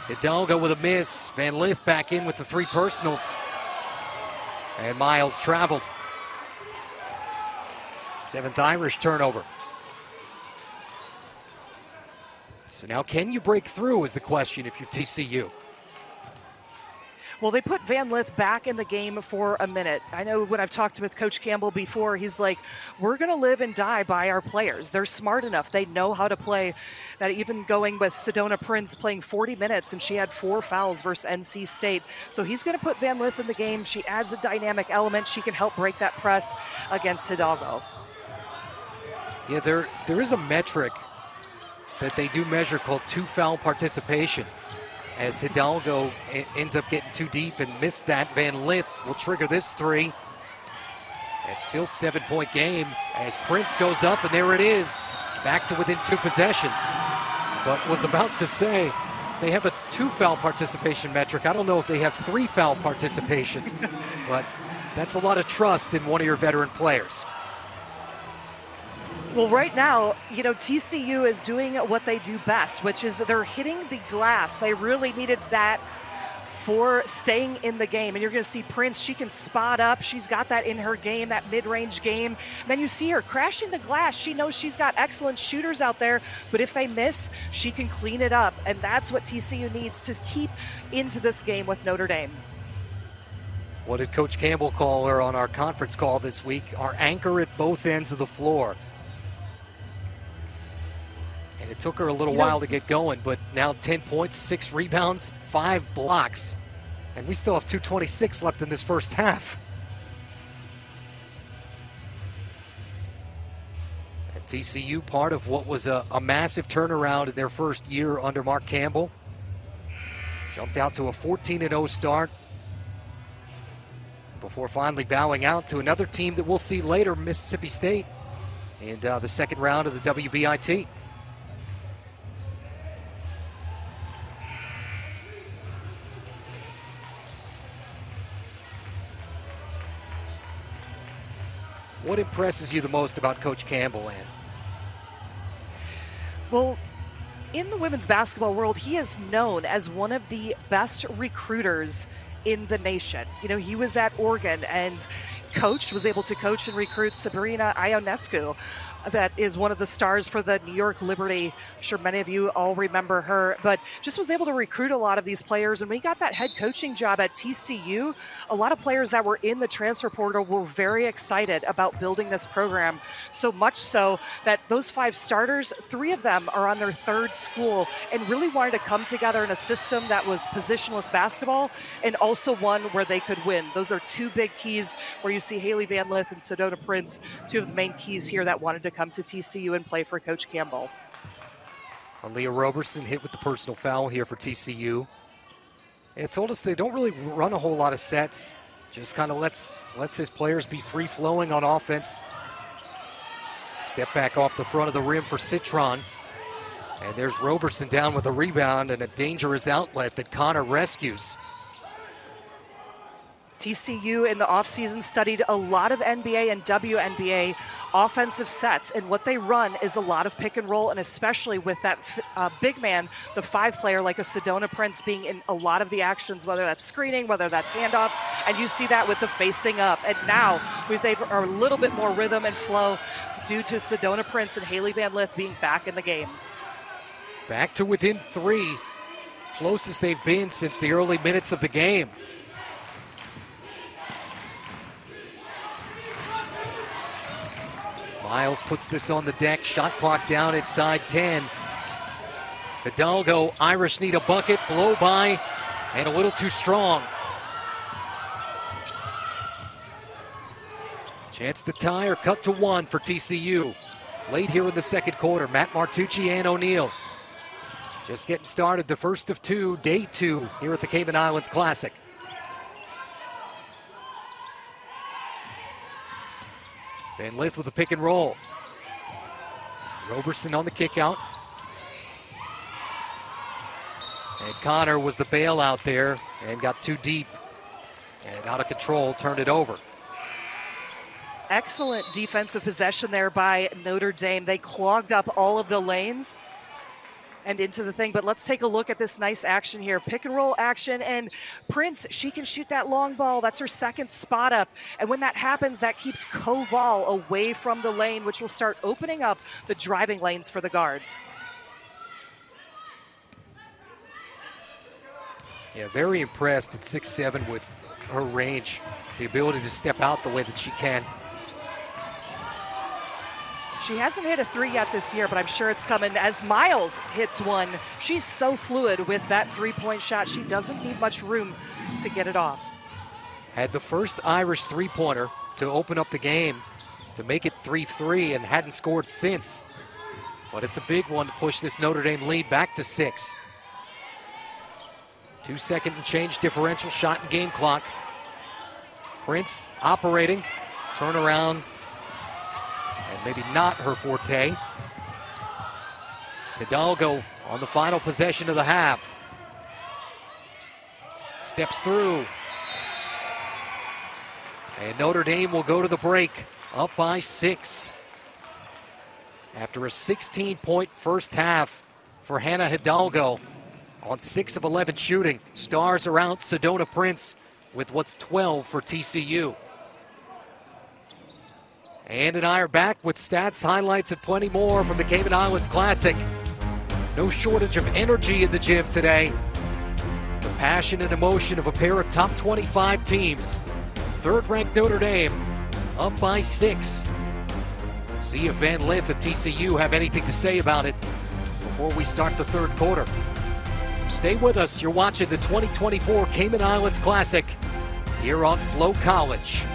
[SPEAKER 1] Hidalgo with a miss. Van Lith back in with the 3 personals. And Miles traveled. 7th Irish turnover. So now can you break through is the question if you're TCU.
[SPEAKER 2] Well, they put Van Lith back in the game for a minute. I know when I've talked with Coach Campbell before, he's like, we're going to live and die by our players. They're smart enough. They know how to play. That even going with Sedona Prince playing 40 minutes, and she had 4 fouls versus NC State. So he's going to put Van Lith in the game. She adds a dynamic element. She can help break that press against Hidalgo.
[SPEAKER 1] Yeah, there is a metric that they do measure called 2 foul participation. As Hidalgo ends up getting too deep and missed that, Van Lith will trigger this 3. It's still 7-point game as Prince goes up, and there it is. Back to within 2 possessions. But was about to say, they have a 2 foul participation metric. I don't know if they have 3 foul participation, but that's a lot of trust in one of your veteran players.
[SPEAKER 2] Well, right now, TCU is doing what they do best, which is they're hitting the glass. They really needed that for staying in the game. And you're going to see Prince, she can spot up. She's got that in her game, that mid-range game. And then you see her crashing the glass. She knows she's got excellent shooters out there, but if they miss, she can clean it up. And that's what TCU needs to keep into this game with Notre Dame.
[SPEAKER 1] What did Coach Campbell call her on our conference call this week? Our anchor at both ends of the floor. And it took her a little while to get going, but now 10 points, 6 rebounds, 5 blocks. And we still have 2:26 left in this first half. And TCU, part of what was a massive turnaround in their first year under Mark Campbell. Jumped out to a 14-0 start before finally bowing out to another team that we'll see later, Mississippi State, in the second round of the WBIT. What impresses you the most about Coach Campbell, Ann?
[SPEAKER 2] Well, in the women's basketball world, he is known as one of the best recruiters in the nation. He was at Oregon and was able to coach and recruit Sabrina Ionescu. That is one of the stars for the New York Liberty. I'm sure many of you all remember her, but just was able to recruit a lot of these players. And when he got that head coaching job at TCU, a lot of players that were in the transfer portal were very excited about building this program. So much so that those 5 starters, 3 of them are on their 3rd school and really wanted to come together in a system that was positionless basketball and also one where they could win. Those are 2 big keys where you see Haley Van Lith and Sedona Prince, 2 of the main keys here that wanted to come to TCU and play for Coach Campbell.
[SPEAKER 1] Leah Roberson hit with the personal foul here for TCU. It told us they don't really run a whole lot of sets. Just kind of lets his players be free-flowing on offense. Step back off the front of the rim for Citron. And there's Roberson down with a rebound and a dangerous outlet that Connor rescues.
[SPEAKER 2] TCU in the offseason studied a lot of NBA and WNBA offensive sets, and what they run is a lot of pick and roll, and especially with that big man, the 5 player like a Sedona Prince being in a lot of the actions, whether that's screening, whether that's handoffs, and you see that with the facing up. And now they are a little bit more rhythm and flow due to Sedona Prince and Haley Van Lith being back in the game.
[SPEAKER 1] Back to within 3, closest they've been since the early minutes of the game. Miles puts this on the deck, shot clock down inside 10. Hidalgo, Irish need a bucket, blow by, and a little too strong. Chance to tie or cut to 1 for TCU. Late here in the second quarter, Matt Martucci and O'Neal. Just getting started, the first of 2, day 2 here at the Cayman Islands Classic. Van Lith with a pick and roll. Roberson on the kick out. And Connor was the bailout there and got too deep and out of control, turned it over.
[SPEAKER 2] Excellent defensive possession there by Notre Dame. They clogged up all of the lanes and into the thing, but let's take a look at this nice action here. Pick and roll action, and Prince, she can shoot that long ball. That's her second spot up, and when that happens, that keeps Koval away from the lane, which will start opening up the driving lanes for the guards.
[SPEAKER 1] Yeah, very impressed at 6'7" with her range, the ability to step out the way that she can.
[SPEAKER 2] She hasn't hit a three yet this year, but I'm sure it's coming as Miles hits one. She's so fluid with that three-point shot. She doesn't need much room to get it off.
[SPEAKER 1] Had the first Irish three-pointer to open up the game to make it 3-3 and hadn't scored since. But it's a big one to push this Notre Dame lead back to 6. 2-second and change differential shot and game clock. Prince operating, turnaround, and maybe not her forte. Hidalgo on the final possession of the half. Steps through. And Notre Dame will go to the break, up by 6. After a 16-point first half for Hannah Hidalgo on 6 of 11 shooting. Stars are out, Sedona Prince with what's 12 for TCU. Ann and I are back with stats, highlights, and plenty more from the Cayman Islands Classic. No shortage of energy in the gym today. The passion and emotion of a pair of top 25 teams. Third-ranked Notre Dame, up by 6. See if Van Lith at TCU have anything to say about it before we start the third quarter. Stay with us. You're watching the 2024 Cayman Islands Classic here on Flo College.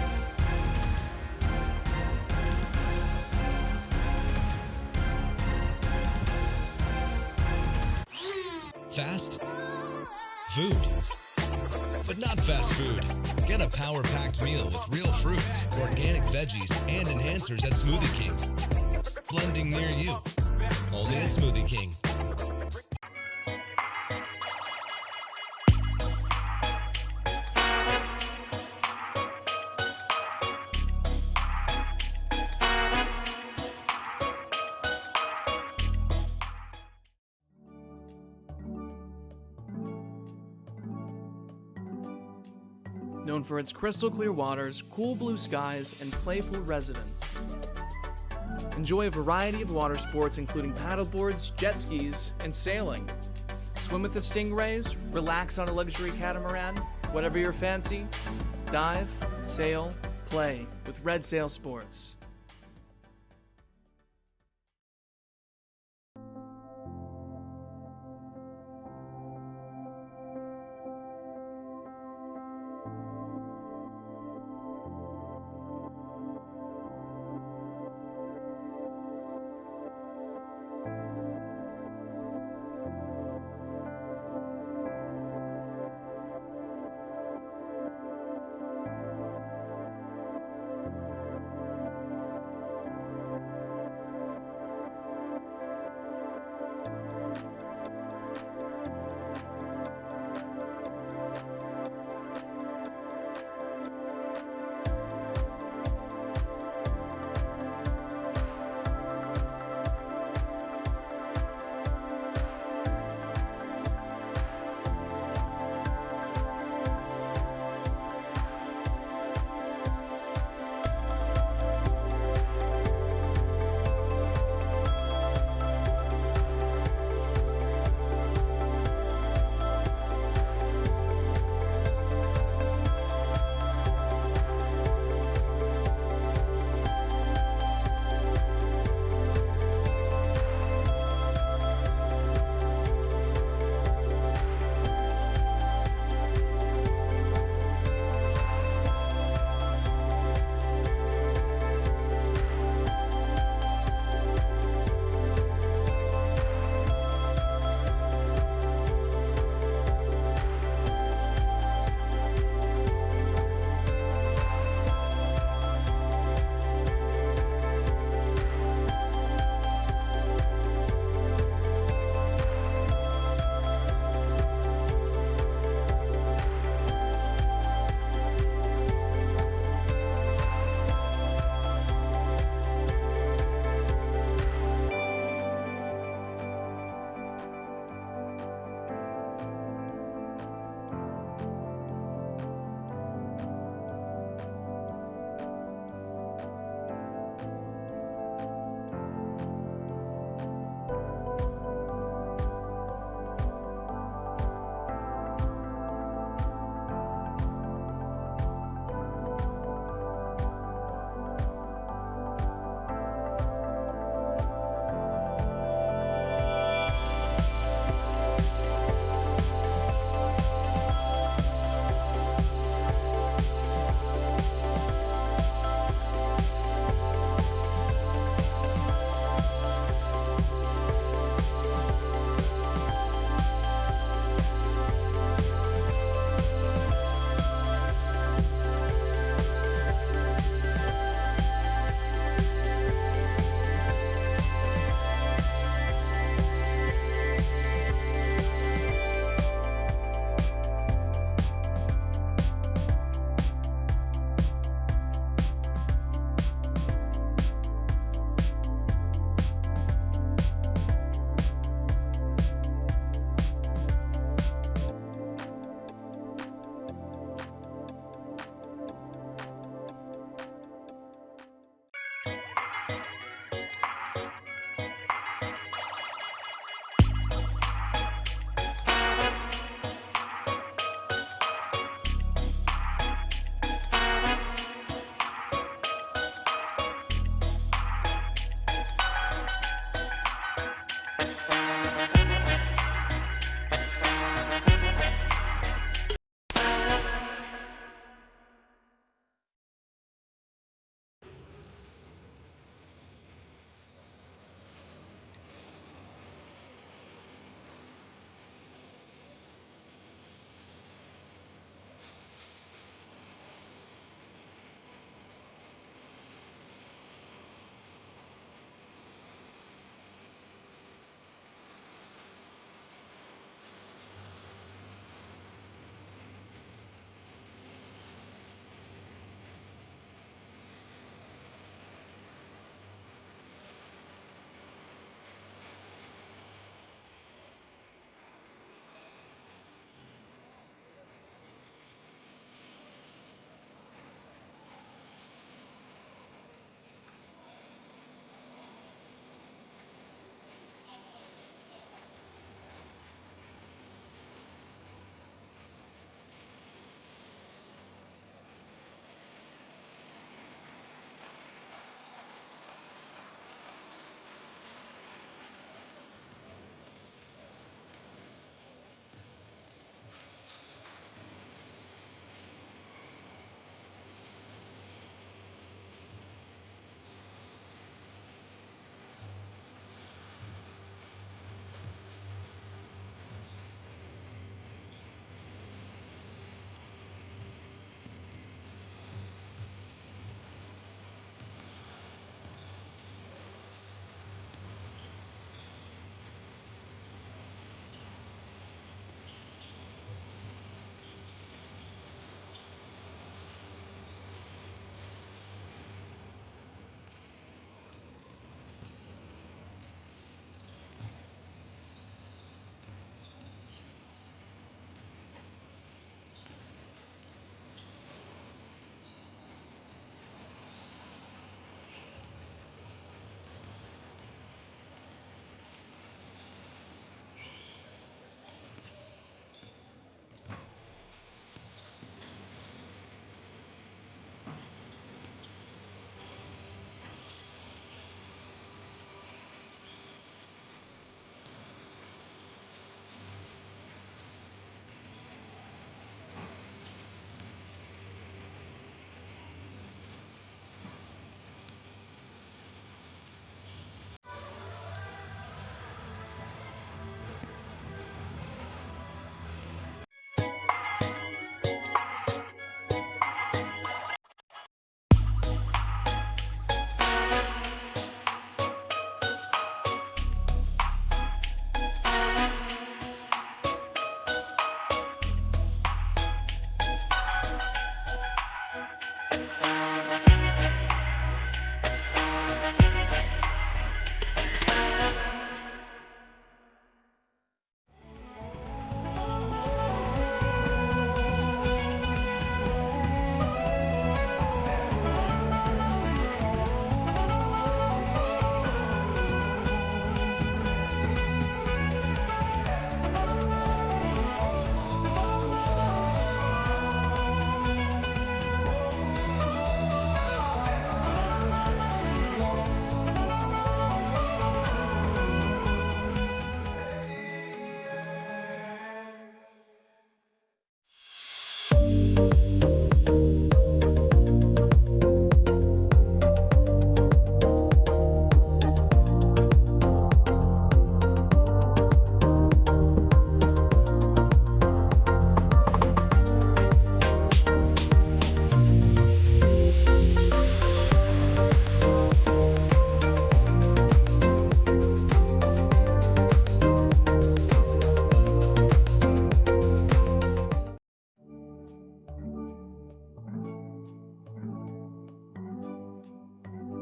[SPEAKER 4] Fast food, but not fast food. Get a power-packed meal with real fruits, organic veggies, and enhancers at Smoothie King. Blending near you, only at Smoothie King.
[SPEAKER 3] Known for its crystal clear waters, cool blue skies, and playful residents. Enjoy a variety of water sports including paddleboards, jet skis, and sailing. Swim with the stingrays, relax on a luxury catamaran, whatever your fancy. Dive, sail, play with Red Sail Sports.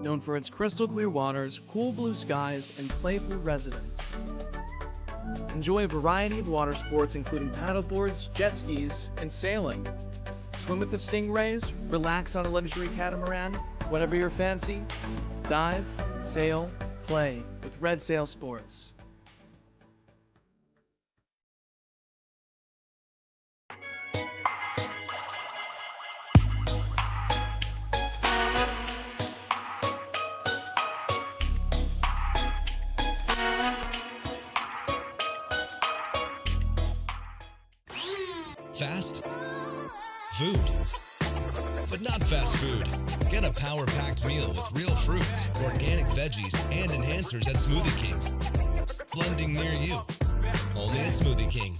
[SPEAKER 3] known for its crystal clear waters, cool blue skies, and playful residents. Enjoy a variety of water sports including paddleboards, jet skis, and sailing. Swim with the stingrays, relax on a luxury catamaran, whatever your fancy. Dive, sail, play with Red Sail Sports.
[SPEAKER 4] Fast food, but not fast food. Get a power-packed meal with real fruits, organic veggies, and enhancers at Smoothie King. Blending near you, only at Smoothie King.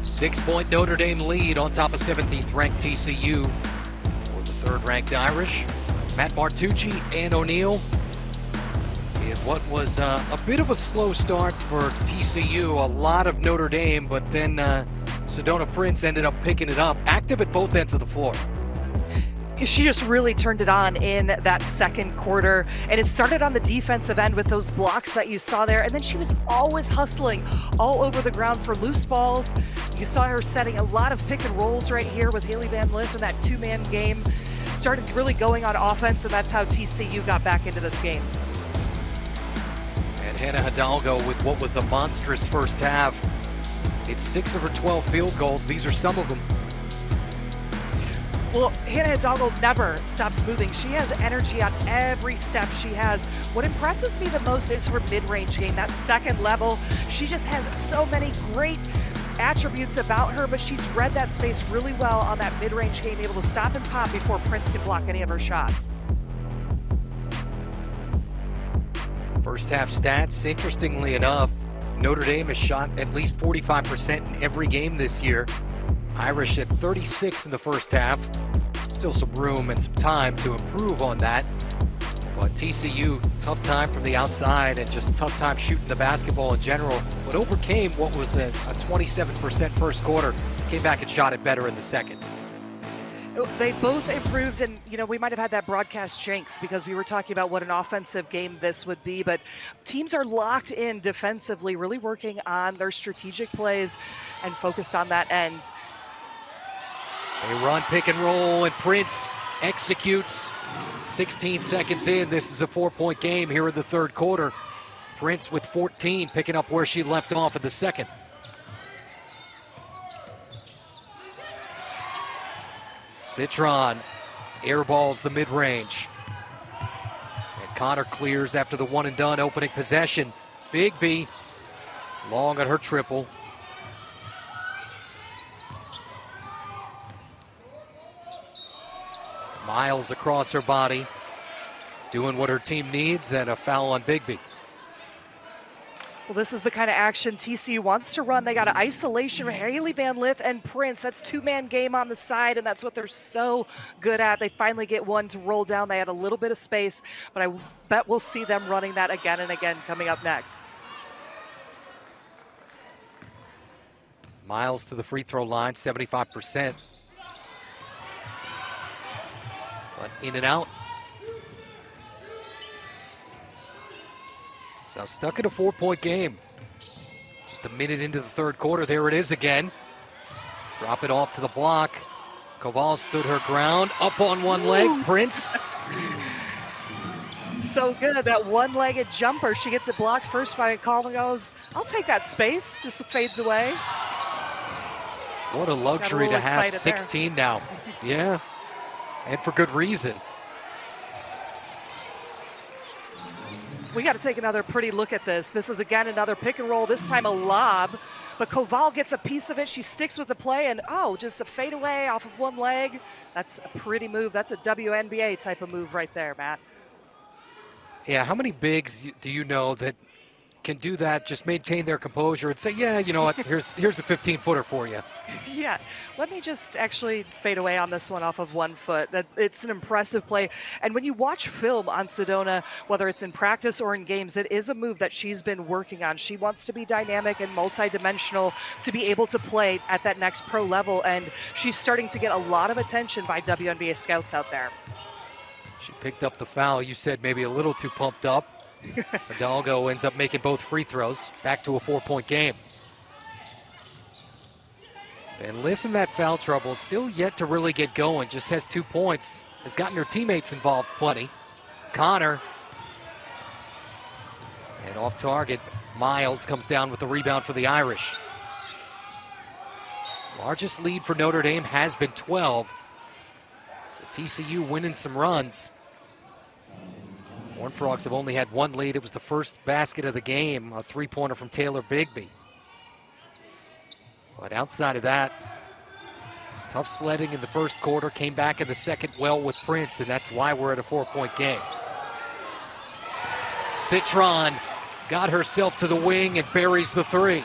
[SPEAKER 1] Six-point Notre Dame lead on top of 17th-ranked TCU. For the third-ranked Irish, Matt Martucci and O'Neal. In what was a bit of a slow start for TCU, a lot of Notre Dame, but then Sedona Prince ended up picking it up. Active at both ends of the floor.
[SPEAKER 2] She just really turned it on in that second quarter, and it started on the defensive end with those blocks that you saw there, and then she was always hustling all over the ground for loose balls. You saw her setting a lot of pick and rolls right here with Haley Van Lith in that two-man game. Started really going on offense, and that's how TCU got back into this game.
[SPEAKER 1] And Hannah Hidalgo with what was a monstrous first half. It's 6 of her 12 field goals. These are some of them.
[SPEAKER 2] Well, Hannah Hidalgo never stops moving. She has energy on every step she has. What impresses me the most is her mid-range game, that second level. She just has so many great attributes about her, but she's read that space really well on that mid-range game, able to stop and pop before Prince can block any of her shots.
[SPEAKER 1] First half stats, interestingly enough, Notre Dame has shot at least 45% in every game this year. Irish at 36 in the first half. Still some room and some time to improve on that. But TCU, tough time from the outside and just tough time shooting the basketball in general, but overcame what was a 27% first quarter, came back and shot it better in the second.
[SPEAKER 2] They both improved, and we might have had that broadcast jinx because we were talking about what an offensive game this would be, but teams are locked in defensively, really working on their strategic plays and focused on that end.
[SPEAKER 1] They run pick and roll, and Prince executes. 16 seconds in, this is a 4-point game here in the third quarter. Prince with 14, picking up where she left off in the second. Citron airballs the mid-range. And Connor clears after the one and done opening possession. Bigby long on her triple. Miles across her body, doing what her team needs, and a foul on Bigby.
[SPEAKER 2] Well, this is the kind of action TCU wants to run. They got an isolation with Haley Van Lith and Prince. That's two-man game on the side, and that's what they're so good at. They finally get one to roll down. They had a little bit of space, but I bet we'll see them running that again and again coming up next.
[SPEAKER 1] Miles to the free throw line, 75%. But in and out. So stuck in a 4-point game. Just a minute into the third quarter. There it is again. Drop it off to the block. Koval stood her ground. Up on one leg. Prince.
[SPEAKER 2] So good at that one-legged jumper. She gets it blocked first by Colin, goes, I'll take that space. Just fades away.
[SPEAKER 1] What a luxury to have 16 there. Now. Yeah. And for good reason.
[SPEAKER 2] We got to take another pretty look at this. This is, again, another pick and roll, this time a lob. But Koval gets a piece of it. She sticks with the play, and, just a fadeaway off of one leg. That's a pretty move. That's a WNBA type of move right there, Matt.
[SPEAKER 1] Yeah, how many bigs do you know that can do that, just maintain their composure and say, yeah, you know what, here's a 15-footer for you.
[SPEAKER 2] Yeah, let me just actually fade away on this one off of 1 foot. It's an impressive play. And when you watch film on Sedona, whether it's in practice or in games, it is a move that she's been working on. She wants to be dynamic and multidimensional to be able to play at that next pro level, and she's starting to get a lot of attention by WNBA scouts out there.
[SPEAKER 1] She picked up the foul. You said maybe a little too pumped up. Hidalgo ends up making both free throws. Back to a 4-point game. Van Lith in that foul trouble, still yet to really get going. Just has 2 points. Has gotten her teammates involved plenty. Connor. And off target, Miles comes down with the rebound for the Irish. Largest lead for Notre Dame has been 12. So TCU winning some runs. Horned Frogs have only had one lead. It was the first basket of the game, a three-pointer from Taylor Bigby. But outside of that, tough sledding in the first quarter, came back in the second well with Prince, and that's why we're at a 4-point game. Citron got herself to the wing and buries the three.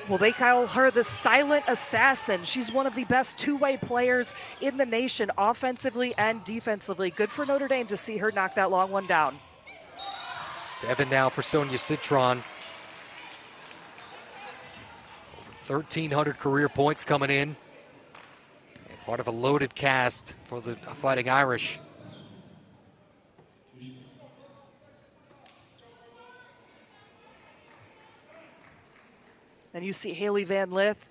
[SPEAKER 2] Well, they call her the silent assassin. She's one of the best two-way players in the nation, offensively and defensively. Good for Notre Dame to see her knock that long one down.
[SPEAKER 1] 7 now for Sonia Citron. Over 1,300 career points coming in. And part of a loaded cast for the Fighting Irish.
[SPEAKER 2] And you see Haley Van Lith.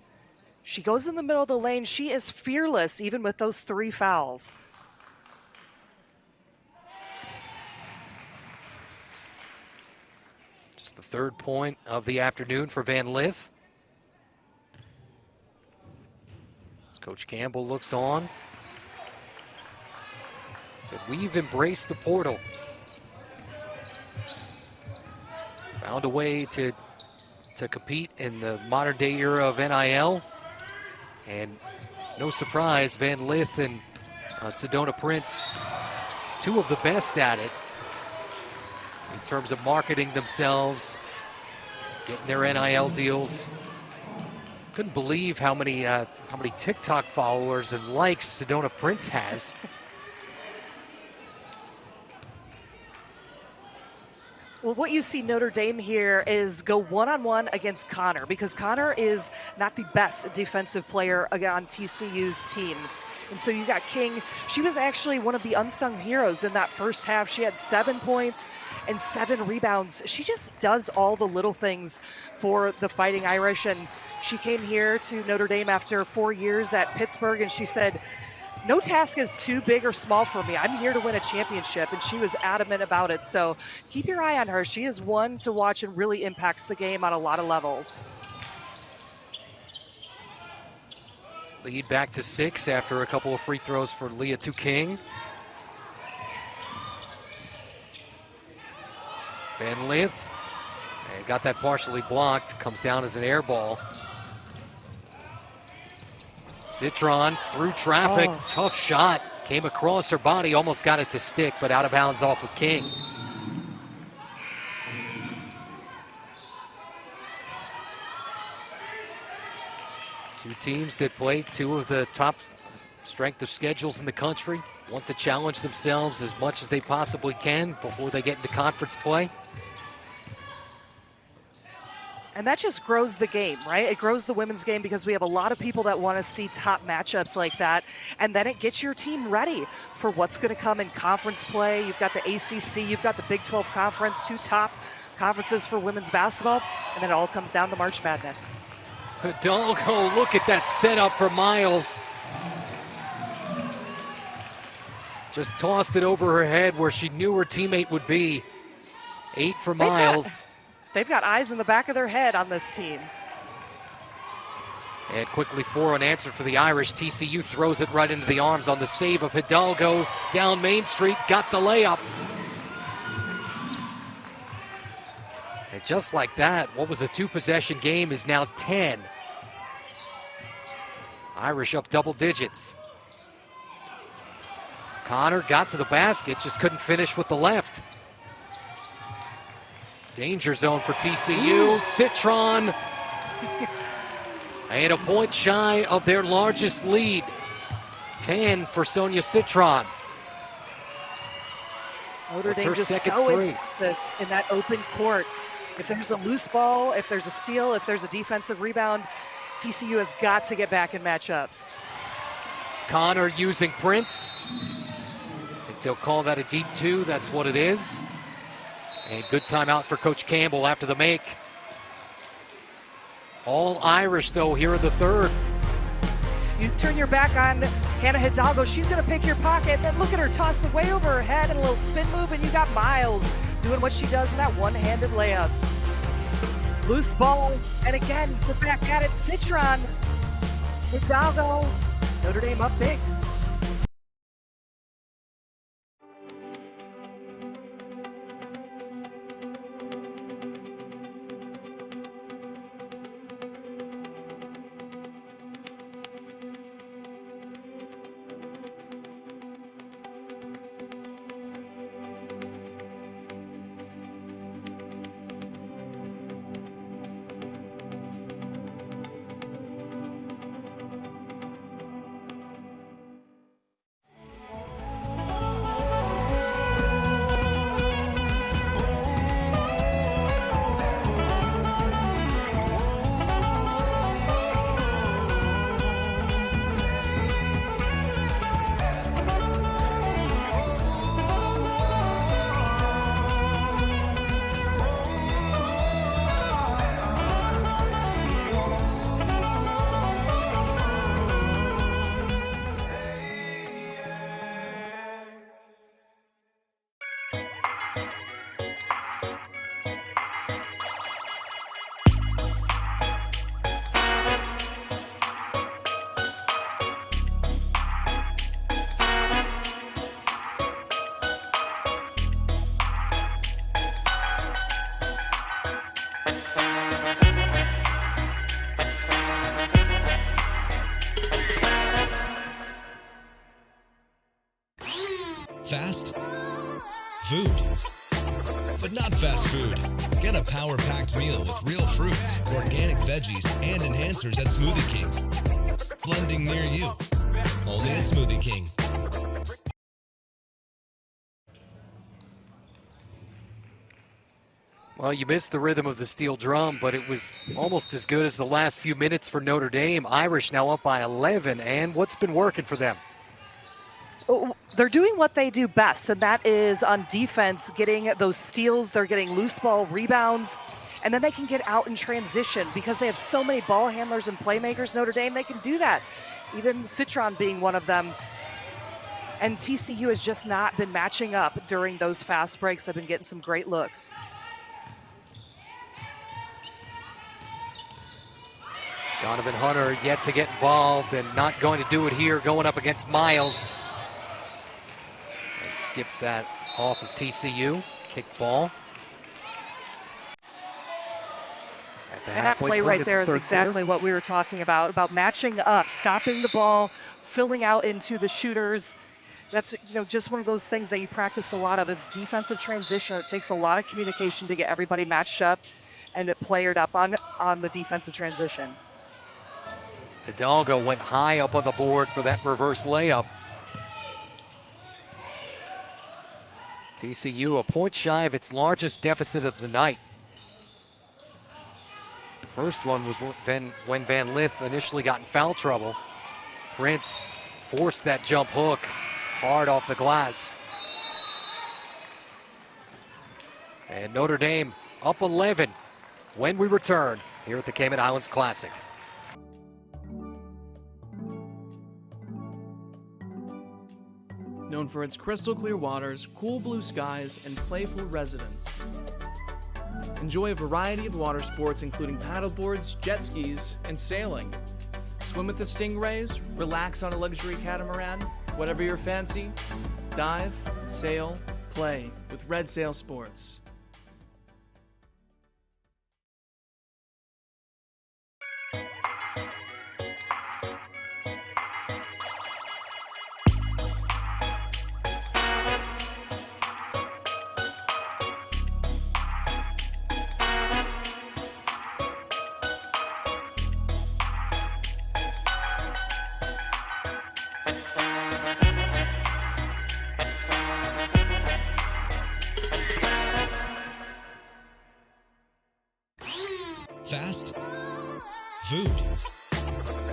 [SPEAKER 2] She goes in the middle of the lane. She is fearless, even with those 3 fouls.
[SPEAKER 1] Just the 3rd point of the afternoon for Van Lith. As Coach Campbell looks on. Said, we've embraced the portal. Found a way to compete in the modern day era of NIL. And no surprise, Van Lith and Sedona Prince, 2 of the best at it in terms of marketing themselves, getting their NIL deals. Couldn't believe how many TikTok followers and likes Sedona Prince has.
[SPEAKER 2] Well, what you see Notre Dame here is go one-on-one against Connor, because Connor is not the best defensive player on TCU's team. And so you got King. She was actually one of the unsung heroes in that first half. She had 7 points and 7 rebounds. She just does all the little things for the Fighting Irish. And she came here to Notre Dame after 4 years at Pittsburgh, and she said, no task is too big or small for me. I'm here to win a championship, and she was adamant about it. So keep your eye on her. She is one to watch and really impacts the game on a lot of levels.
[SPEAKER 1] Lead back to 6 after a couple of free throws for Leah King. Van Lith, and got that partially blocked. Comes down as an air ball. Citron through traffic, tough shot. Came across her body, almost got it to stick, but out of bounds off of King. Two teams that play two of the top strength of schedules in the country, want to challenge themselves as much as they possibly can before they get into conference play.
[SPEAKER 2] And that just grows the game, right? It grows the women's game because we have a lot of people that want to see top matchups like that. And then it gets your team ready for what's going to come in conference play. You've got the ACC, you've got the Big 12 Conference, 2 top conferences for women's basketball. And then it all comes down to March Madness.
[SPEAKER 1] Hidalgo, look at that setup for Miles. Just tossed it over her head where she knew her teammate would be. 8 for Miles.
[SPEAKER 2] They've got eyes in the back of their head on this team.
[SPEAKER 1] And quickly 4 unanswered for the Irish. TCU throws it right into the arms on the save of Hidalgo. Down Main Street, got the layup. And just like that, what was a 2-possession game is now 10. Irish up double digits. Connor got to the basket, just couldn't finish with the left. Danger zone for TCU. Citron. And a point shy of their largest lead. 10 for Sonia Citron.
[SPEAKER 2] Notre
[SPEAKER 1] That's
[SPEAKER 2] Dame
[SPEAKER 1] her
[SPEAKER 2] just
[SPEAKER 1] second
[SPEAKER 2] so
[SPEAKER 1] three.
[SPEAKER 2] impressive in that open court. If there's a loose ball, if there's a steal, if there's a defensive rebound, TCU has got to get back in matchups.
[SPEAKER 1] Connor using Prince. I think they'll call that a deep 2. That's what it is. And good timeout for Coach Campbell after the make. All Irish, though, here in the third.
[SPEAKER 2] You turn your back on Hannah Hidalgo, she's going to pick your pocket, then look at her toss it way over her head and a little spin move, and you got Miles doing what she does in that one-handed layup. Loose ball, and again, we're back at it. Citron, Hidalgo, Notre Dame up big.
[SPEAKER 4] Fast food, but not fast food. Get a power-packed meal with real fruits, organic veggies, and enhancers at Smoothie King. Blending near you, only at Smoothie King.
[SPEAKER 1] Well, you missed the rhythm of the steel drum, but it was almost as good as the last few minutes for Notre Dame. Irish now up by 11, and what's been working for them?
[SPEAKER 2] They're doing what they do best, and that is on defense, getting those steals. They're getting loose ball rebounds, and then they can get out in transition because they have so many ball handlers and playmakers. Notre Dame, they can do that, even Citron being one of them. And TCU has just not been matching up during those fast breaks. They've been getting some great looks.
[SPEAKER 1] Donovan Hunter yet to get involved and not going to do it here, going up against Miles. Let's skip that off of TCU. Kick ball.
[SPEAKER 2] And that play right there is exactly what we were talking about matching up, stopping the ball, filling out into the shooters. That's just one of those things that you practice a lot of. It's defensive transition. It takes a lot of communication to get everybody matched up and it playered up on the defensive transition.
[SPEAKER 1] Hidalgo went high up on the board for that reverse layup. TCU a point shy of its largest deficit of the night. First one was when Van Lith initially got in foul trouble. Prince forced that jump hook hard off the glass. And Notre Dame up 11 when we return here at the Cayman Islands Classic.
[SPEAKER 3] Known for its crystal clear waters, cool blue skies, and playful residents. Enjoy a variety of water sports including paddleboards, jet skis, and sailing. Swim with the stingrays, relax on a luxury catamaran, whatever your fancy. Dive, sail, play with Red Sail Sports.
[SPEAKER 4] Fast food,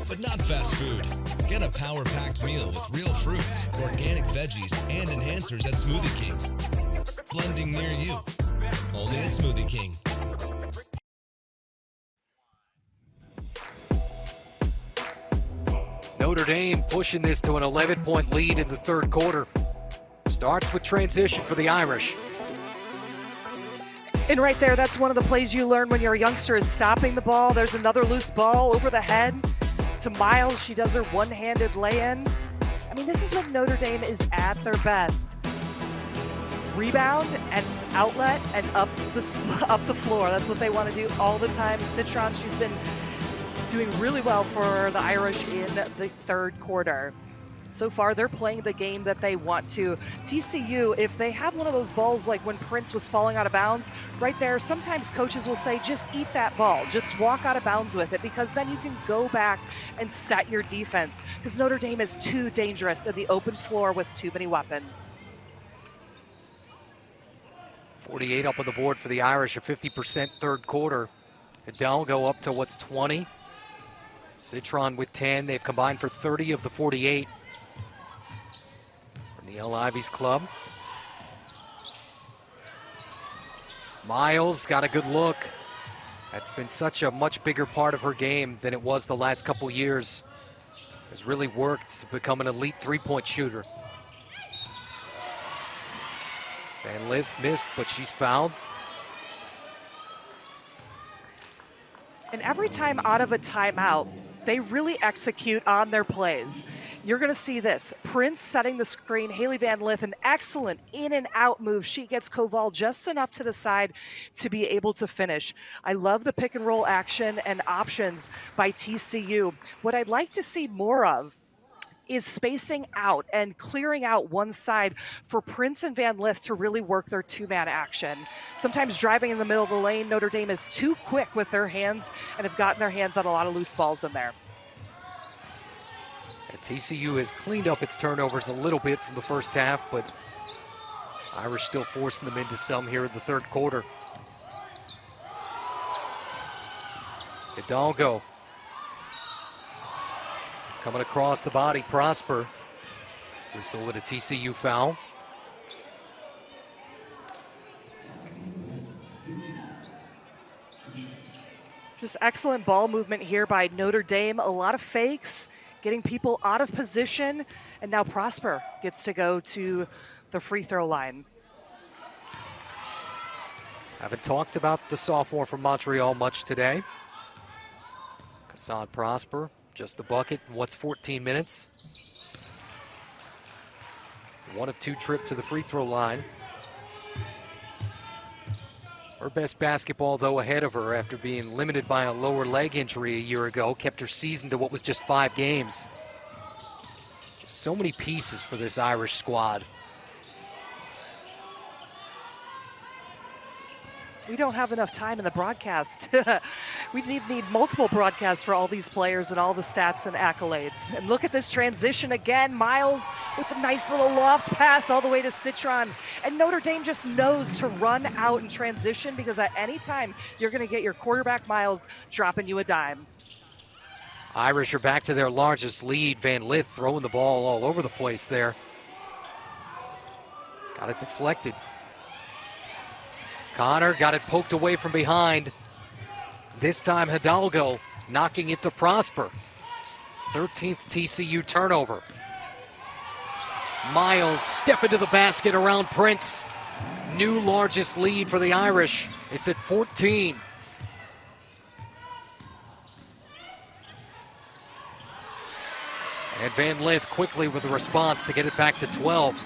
[SPEAKER 4] but not fast food. Get a power-packed meal with real fruits, organic veggies, and enhancers at Smoothie King. Blending near you, only at Smoothie King.
[SPEAKER 1] Notre Dame pushing this to an 11-point lead in the third quarter. Starts with transition for the Irish.
[SPEAKER 2] And right there, that's one of the plays you learn when you're a youngster is stopping the ball. There's another loose ball over the head to Miles. She does her one-handed lay-in. I mean, this is when Notre Dame is at their best. Rebound and outlet and up the floor. That's what they want to do all the time. Citron, she's been doing really well for the Irish in the third quarter. So far, they're playing the game that they want to. TCU, if they have one of those balls like when Prince was falling out of bounds, right there, sometimes coaches will say, just eat that ball. Just walk out of bounds with it, because then you can go back and set your defense, because Notre Dame is too dangerous in the open floor with too many weapons.
[SPEAKER 1] 48 up on the board for the Irish, a 50% third quarter. Hidalgo up to what's 20. Citron with 10. They've combined for 30 of the 48. The L. Ivy's club. Miles got a good look. That's been such a much bigger part of her game than it was the last couple years. Has really worked to become an elite three-point shooter. Van Lith missed, but she's fouled.
[SPEAKER 2] And every time out of a timeout, they really execute on their plays. You're going to see this. Prince setting the screen. Haley Van Lith, an excellent in and out move. She gets Koval just enough to the side to be able to finish. I love the pick and roll action and options by TCU. What I'd like to see more of is spacing out and clearing out one side for Prince and Van Lith to really work their two-man action. Sometimes driving in the middle of the lane, Notre Dame is too quick with their hands and have gotten their hands on a lot of loose balls in there.
[SPEAKER 1] And TCU has cleaned up its turnovers a little bit from the first half, but Irish still forcing them into some here in the third quarter. Hidalgo coming across the body. Prosper. Whistle with a TCU foul.
[SPEAKER 2] Just excellent ball movement here by Notre Dame. A lot of fakes, getting people out of position. And now Prosper gets to go to the free throw line.
[SPEAKER 1] Haven't talked about the sophomore from Montreal much today. Kassan Prosper, just the bucket in what's 14 minutes. 1 of 2 trip to the free throw line. Her best basketball, though, ahead of her after being limited by a lower leg injury a year ago. Kept her season to what was just 5 games. Just so many pieces for this Irish squad.
[SPEAKER 2] We don't have enough time in the broadcast. We need multiple broadcasts for all these players and all the stats and accolades. And look at this transition again. Miles with a nice little loft pass all the way to Citron. And Notre Dame just knows to run out and transition, because at any time you're going to get your quarterback Miles dropping you a dime.
[SPEAKER 1] Irish are back to their largest lead. Van Lith throwing the ball all over the place there. Got it deflected. Connor got it poked away from behind. This time Hidalgo knocking it to Prosper. 13th TCU turnover. Miles step into the basket around Prince. New largest lead for the Irish. It's at 14. And Van Lith quickly with a response to get it back to 12.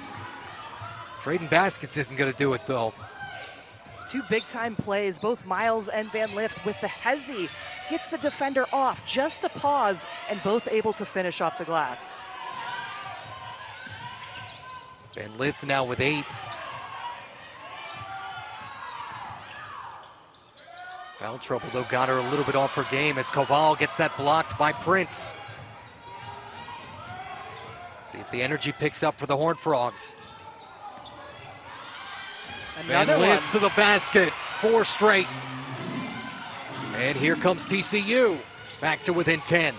[SPEAKER 1] Trading baskets isn't going to do it, though.
[SPEAKER 2] 2 big-time plays, both Miles and Van Lith with the hezzy. Gets the defender off, just a pause, and both able to finish off the glass.
[SPEAKER 1] Van Lith now with 8. Foul trouble, though, got her a little bit off her game as Koval gets that blocked by Prince. See if the energy picks up for the Horned Frogs.
[SPEAKER 2] Another
[SPEAKER 1] Van Lith
[SPEAKER 2] one.
[SPEAKER 1] to the basket, 4 straight. And here comes TCU, back to within 10.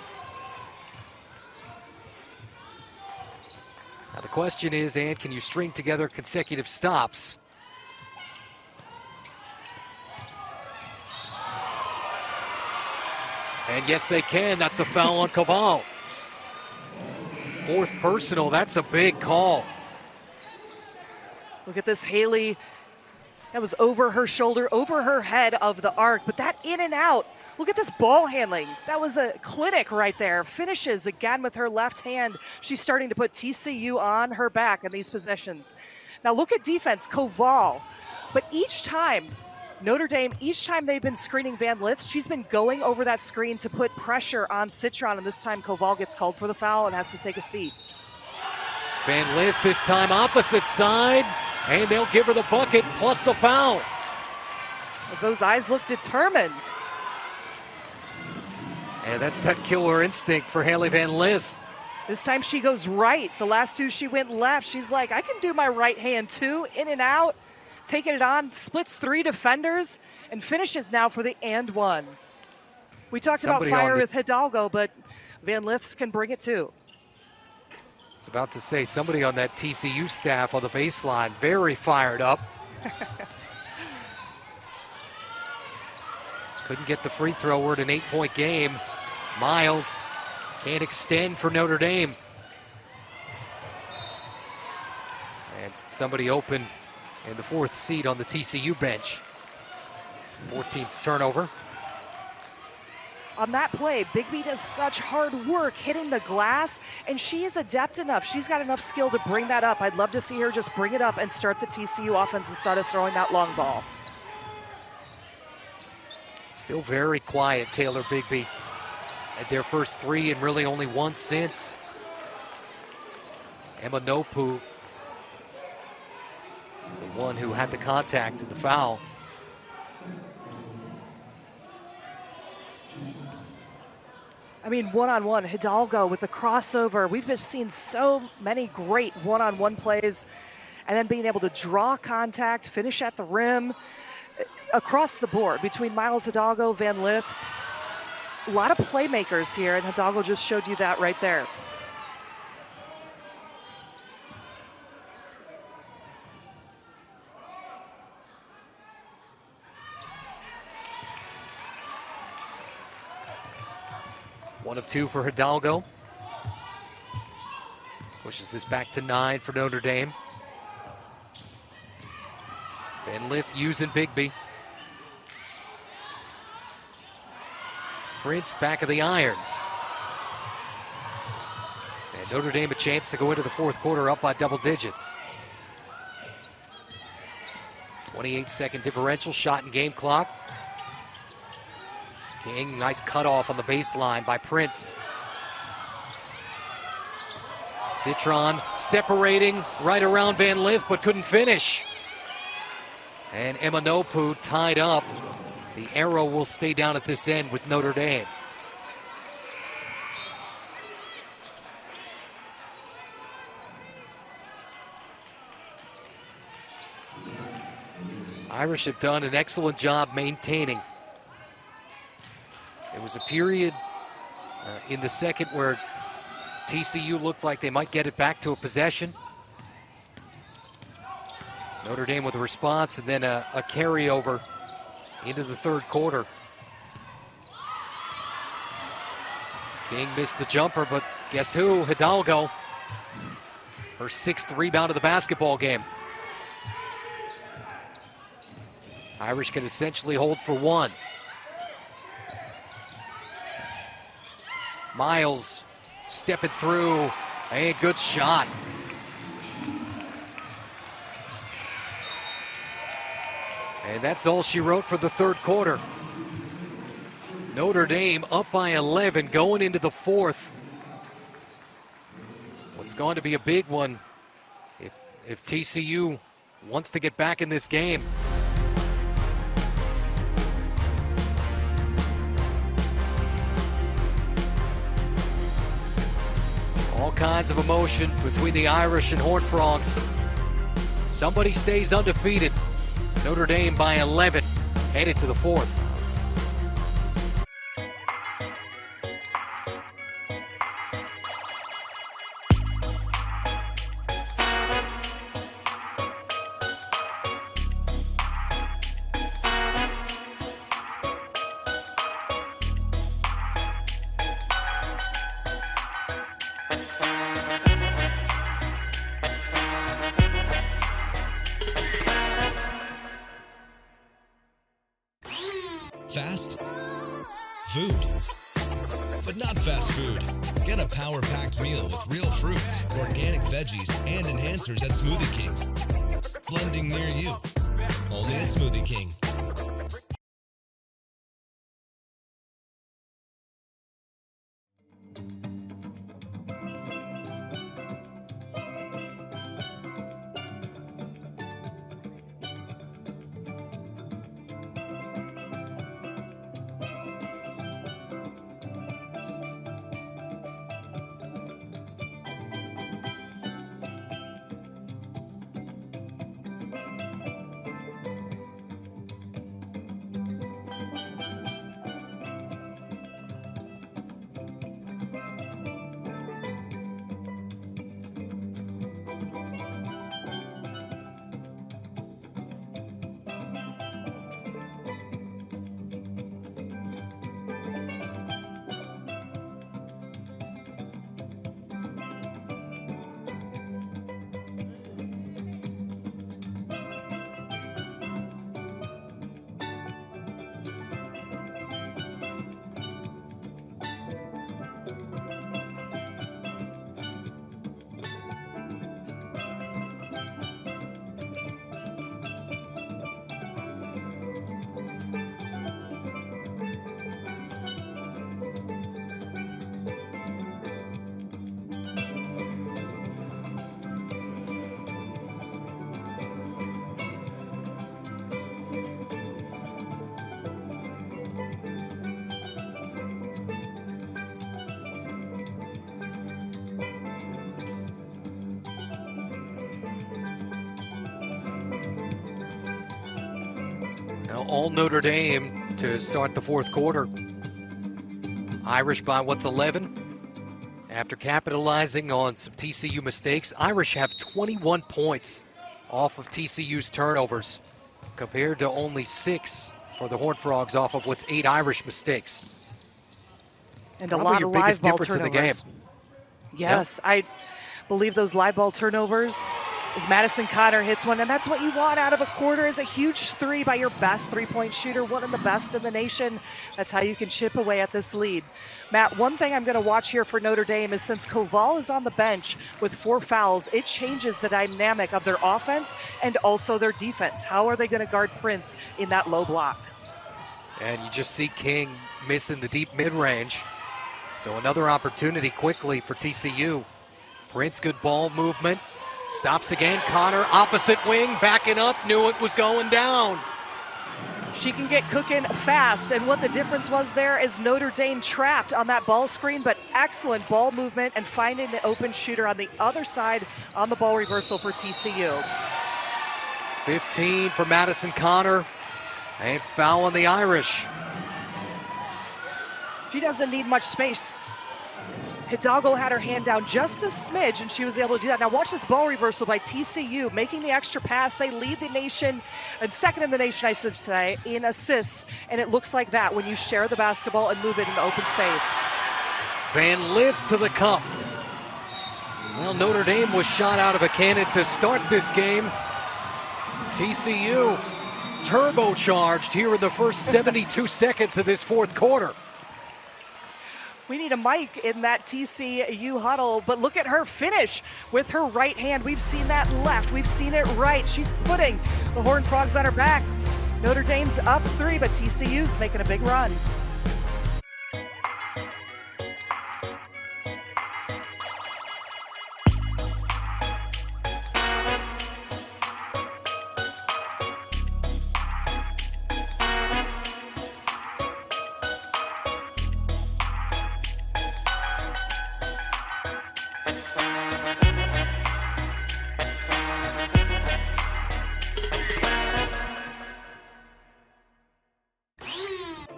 [SPEAKER 1] Now the question is, Ann, can you string together consecutive stops? And yes, they can. That's a foul on Koval. 4th personal, that's a big call.
[SPEAKER 2] Look at this, Haley. That was over her shoulder, over her head of the arc, but that in and out. Look at this ball handling. That was a clinic right there. Finishes again with her left hand. She's starting to put TCU on her back in these possessions. Now look at defense, Koval. But each time, Notre Dame, each time they've been screening Van Lith, she's been going over that screen to put pressure on Citron, and this time Koval gets called for the foul and has to take a seat.
[SPEAKER 1] Van Lith this time opposite side. And they'll give her the bucket plus the foul.
[SPEAKER 2] Those eyes look determined.
[SPEAKER 1] And that's that killer instinct for Haley Van Lith.
[SPEAKER 2] This time she goes right. The last 2 she went left. She's like, I can do my right hand too. In and out, taking it on, splits 3 defenders, and finishes now for the and 1. We talked about fire with Hidalgo, but Van Liths can bring it too.
[SPEAKER 1] I was about to say, somebody on that TCU staff on the baseline, very fired up. Couldn't get the free throw. We're at an 8-point game. Miles can't extend for Notre Dame. And somebody open in the 4th seat on the TCU bench. 14th turnover.
[SPEAKER 2] On that play, Bigby does such hard work hitting the glass, and she is adept enough. She's got enough skill to bring that up. I'd love to see her just bring it up and start the TCU offense instead of throwing that long ball.
[SPEAKER 1] Still very quiet, Taylor Bigby. Had their first 3 and really only 1 since. Emma Nopu, the one who had the contact and the foul.
[SPEAKER 2] I mean, one-on-one, Hidalgo with the crossover. We've just seen so many great one-on-one plays, and then being able to draw contact, finish at the rim, across the board between Miles Hidalgo, Van Lith. A lot of playmakers here, and Hidalgo just showed you that right there.
[SPEAKER 1] One of two for Hidalgo. Pushes this back to 9 for Notre Dame. Van Lith using Bigby. Prince back of the iron. And Notre Dame a chance to go into the fourth quarter up by double digits. 28-second differential, shot and game clock. King, nice cutoff on the baseline by Prince. Citron separating right around Van Lith, but couldn't finish. And Emanopu tied up. The arrow will stay down at this end with Notre Dame. Irish have done an excellent job maintaining. There was a period in the second where TCU looked like they might get it back to a possession. Notre Dame with a response and then a carryover into the third quarter. King missed the jumper, but guess who? Hidalgo. Her 6th rebound of the basketball game. Irish can essentially hold for 1. Miles stepping through. A good shot. And that's all she wrote for the third quarter. Notre Dame up by 11 going into the fourth. What's going to be a big one if TCU wants to get back in this game. All kinds of emotion between the Irish and Horned Frogs. Somebody stays undefeated. Notre Dame by 11, headed to the fourth.
[SPEAKER 4] Fast food, but not fast food. Get a power-packed meal with real fruits, organic veggies, and enhancers at Smoothie King. Blending near you, only at Smoothie King.
[SPEAKER 1] Now all Notre Dame to start the fourth quarter. Irish by what's 11? After capitalizing on some TCU mistakes, Irish have 21 points off of TCU's turnovers compared to only 6 for the Horned Frogs off of what's 8 Irish mistakes.
[SPEAKER 2] And
[SPEAKER 1] Probably
[SPEAKER 2] a lot
[SPEAKER 1] your
[SPEAKER 2] of
[SPEAKER 1] biggest
[SPEAKER 2] live ball
[SPEAKER 1] difference
[SPEAKER 2] turnovers.
[SPEAKER 1] in the game.
[SPEAKER 2] Yes, I believe those live ball turnovers, as Madison Connor hits one, and that's what you want out of a quarter, is a huge 3 by your best three-point shooter, one of the best in the nation. That's how you can chip away at this lead. Matt, one thing I'm going to watch here for Notre Dame is since Koval is on the bench with 4 fouls, it changes the dynamic of their offense and also their defense. How are they going to guard Prince in that low block?
[SPEAKER 1] And you just see King missing the deep mid-range. So another opportunity quickly for TCU. Prince, good ball movement. Stops again. Connor, opposite wing, backing up, knew it was going down.
[SPEAKER 2] She can get cooking fast, and what the difference was there is Notre Dame trapped on that ball screen, but excellent ball movement and finding the open shooter on the other side on the ball reversal for TCU.
[SPEAKER 1] 15 for Madison Connor, and foul on the Irish.
[SPEAKER 2] She doesn't need much space. Hidalgo had her hand down just a smidge, and she was able to do that. Now watch this ball reversal by TCU, making the extra pass. They lead the nation, and second in the nation, I should say, in assists. And it looks like that when you share the basketball and move it into open space.
[SPEAKER 1] Van Lith to the cup. Well, Notre Dame was shot out of a cannon to start this game. TCU turbocharged here in the first 72 seconds of this fourth quarter.
[SPEAKER 2] We need a mic in that TCU huddle, but look at her finish with her right hand. We've seen that left, we've seen it right. She's putting the Horned Frogs on her back. Notre Dame's up 3, but TCU's making a big run.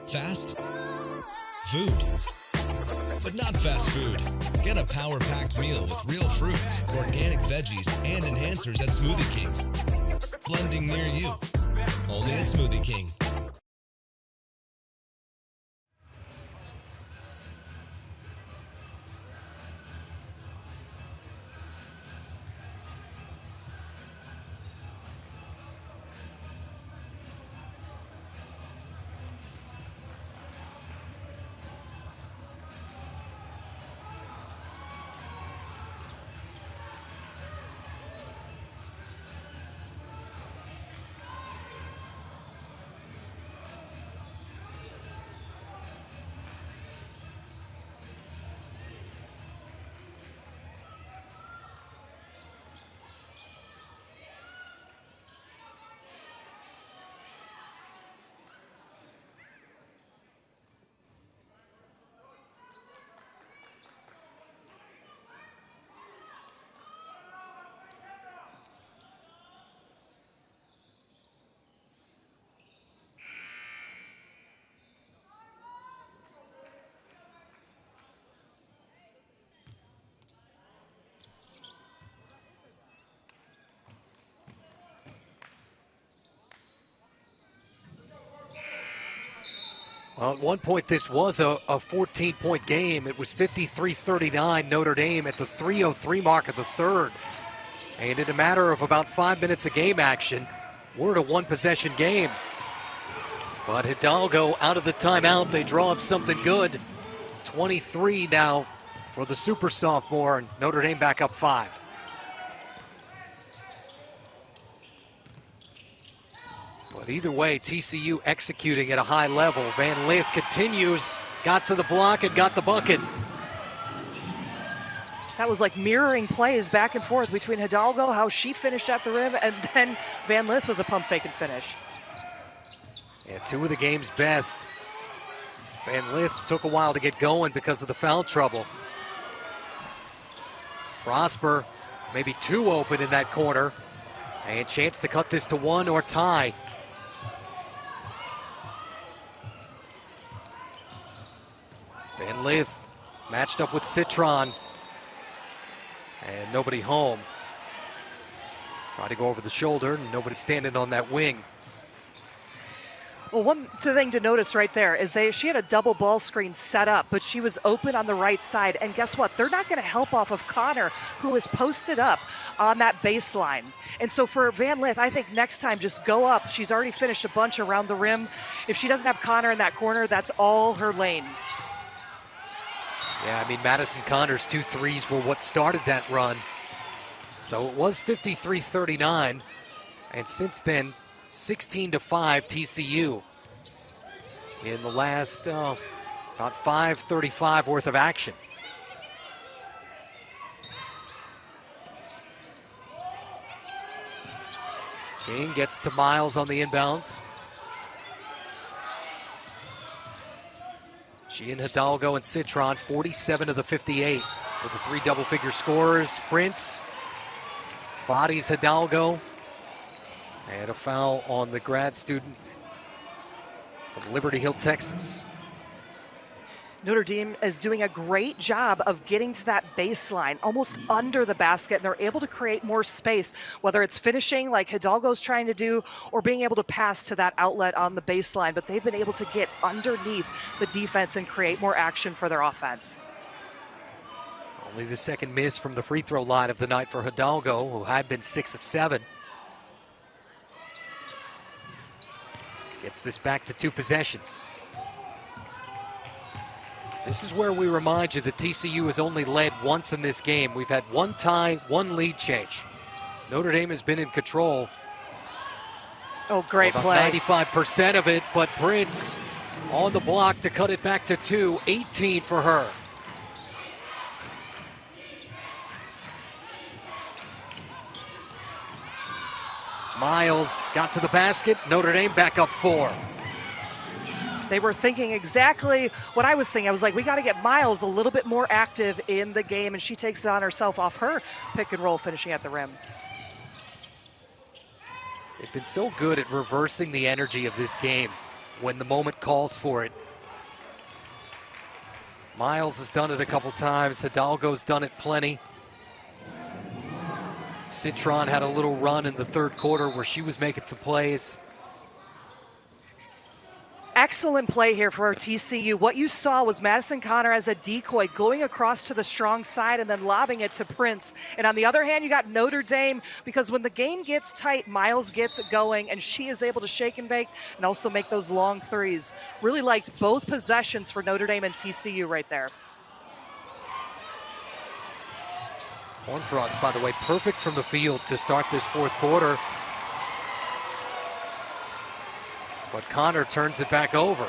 [SPEAKER 4] Fast food, but not fast food. Get a power-packed meal with real fruits, organic veggies, and enhancers at Smoothie King. Blending near you, only at Smoothie King.
[SPEAKER 1] Well, at one point, this was a 14-point game. It was 53-39 Notre Dame at the 3:03 mark of the third. And in a matter of about 5 minutes of game action, we're at a one-possession game. But Hidalgo out of the timeout. They draw up something good. 23 now for the super sophomore, and Notre Dame back up 5. But either way, TCU executing at a high level. Van Lith continues, got to the block and got the bucket.
[SPEAKER 2] That was like mirroring plays back and forth between Hidalgo, how she finished at the rim, and then Van Lith with a pump fake and finish.
[SPEAKER 1] Yeah, 2 of the game's best. Van Lith took a while to get going because of the foul trouble. Prosper, maybe 2 open in that corner. And chance to cut this to 1 or tie. Van Lith matched up with Citron. And nobody home. Try to go over the shoulder, and nobody standing on that wing.
[SPEAKER 2] Well, one thing to notice right there is she had a double ball screen set up, but she was open on the right side. And guess what? They're not going to help off of Connor, who is posted up on that baseline. And so for Van Lith, I think next time just go up. She's already finished a bunch around the rim. If she doesn't have Connor in that corner, that's all her lane.
[SPEAKER 1] Yeah, I mean, Madison Connor's 2 threes were what started that run. So it was 53-39. And since then, 16-5 TCU in the last about 5:35 worth of action. King gets to Miles on the inbounds. She and Hidalgo and Citron, 47 of the 58 for the 3 double-figure scorers. Prince bodies Hidalgo. And a foul on the grad student from Liberty Hill, Texas.
[SPEAKER 2] Notre Dame is doing a great job of getting to that baseline, almost under the basket, and they're able to create more space, whether it's finishing like Hidalgo's trying to do or being able to pass to that outlet on the baseline. But they've been able to get underneath the defense and create more action for their offense.
[SPEAKER 1] Only the second miss from the free throw line of the night for Hidalgo, who had been 6 of 7. Gets this back to 2 possessions. This is where we remind you that TCU has only led once in this game. We've had 1 tie, 1 lead change. Notre Dame has been in control.
[SPEAKER 2] Oh, great
[SPEAKER 1] about
[SPEAKER 2] play.
[SPEAKER 1] 95% of it, but Prince on the block to cut it back to 2. 18 for her. Miles got to the basket. Notre Dame back up 4.
[SPEAKER 2] They were thinking exactly what I was thinking. I was like, we got to get Miles a little bit more active in the game, and she takes it on herself off her pick and roll, finishing at the rim.
[SPEAKER 1] They've been so good at reversing the energy of this game when the moment calls for it. Miles has done it a couple times. Hidalgo's done it plenty. Citron had a little run in the third quarter where she was making some plays.
[SPEAKER 2] Excellent play here for TCU. What you saw was Madison Connor as a decoy going across to the strong side and then lobbing it to Prince. And on the other hand, you got Notre Dame, because when the game gets tight, Miles gets it going, and she is able to shake and bake and also make those long threes. Really liked both possessions for Notre Dame and TCU right there.
[SPEAKER 1] Horned Frogs, by the way, perfect from the field to start this fourth quarter. But Connor turns it back over.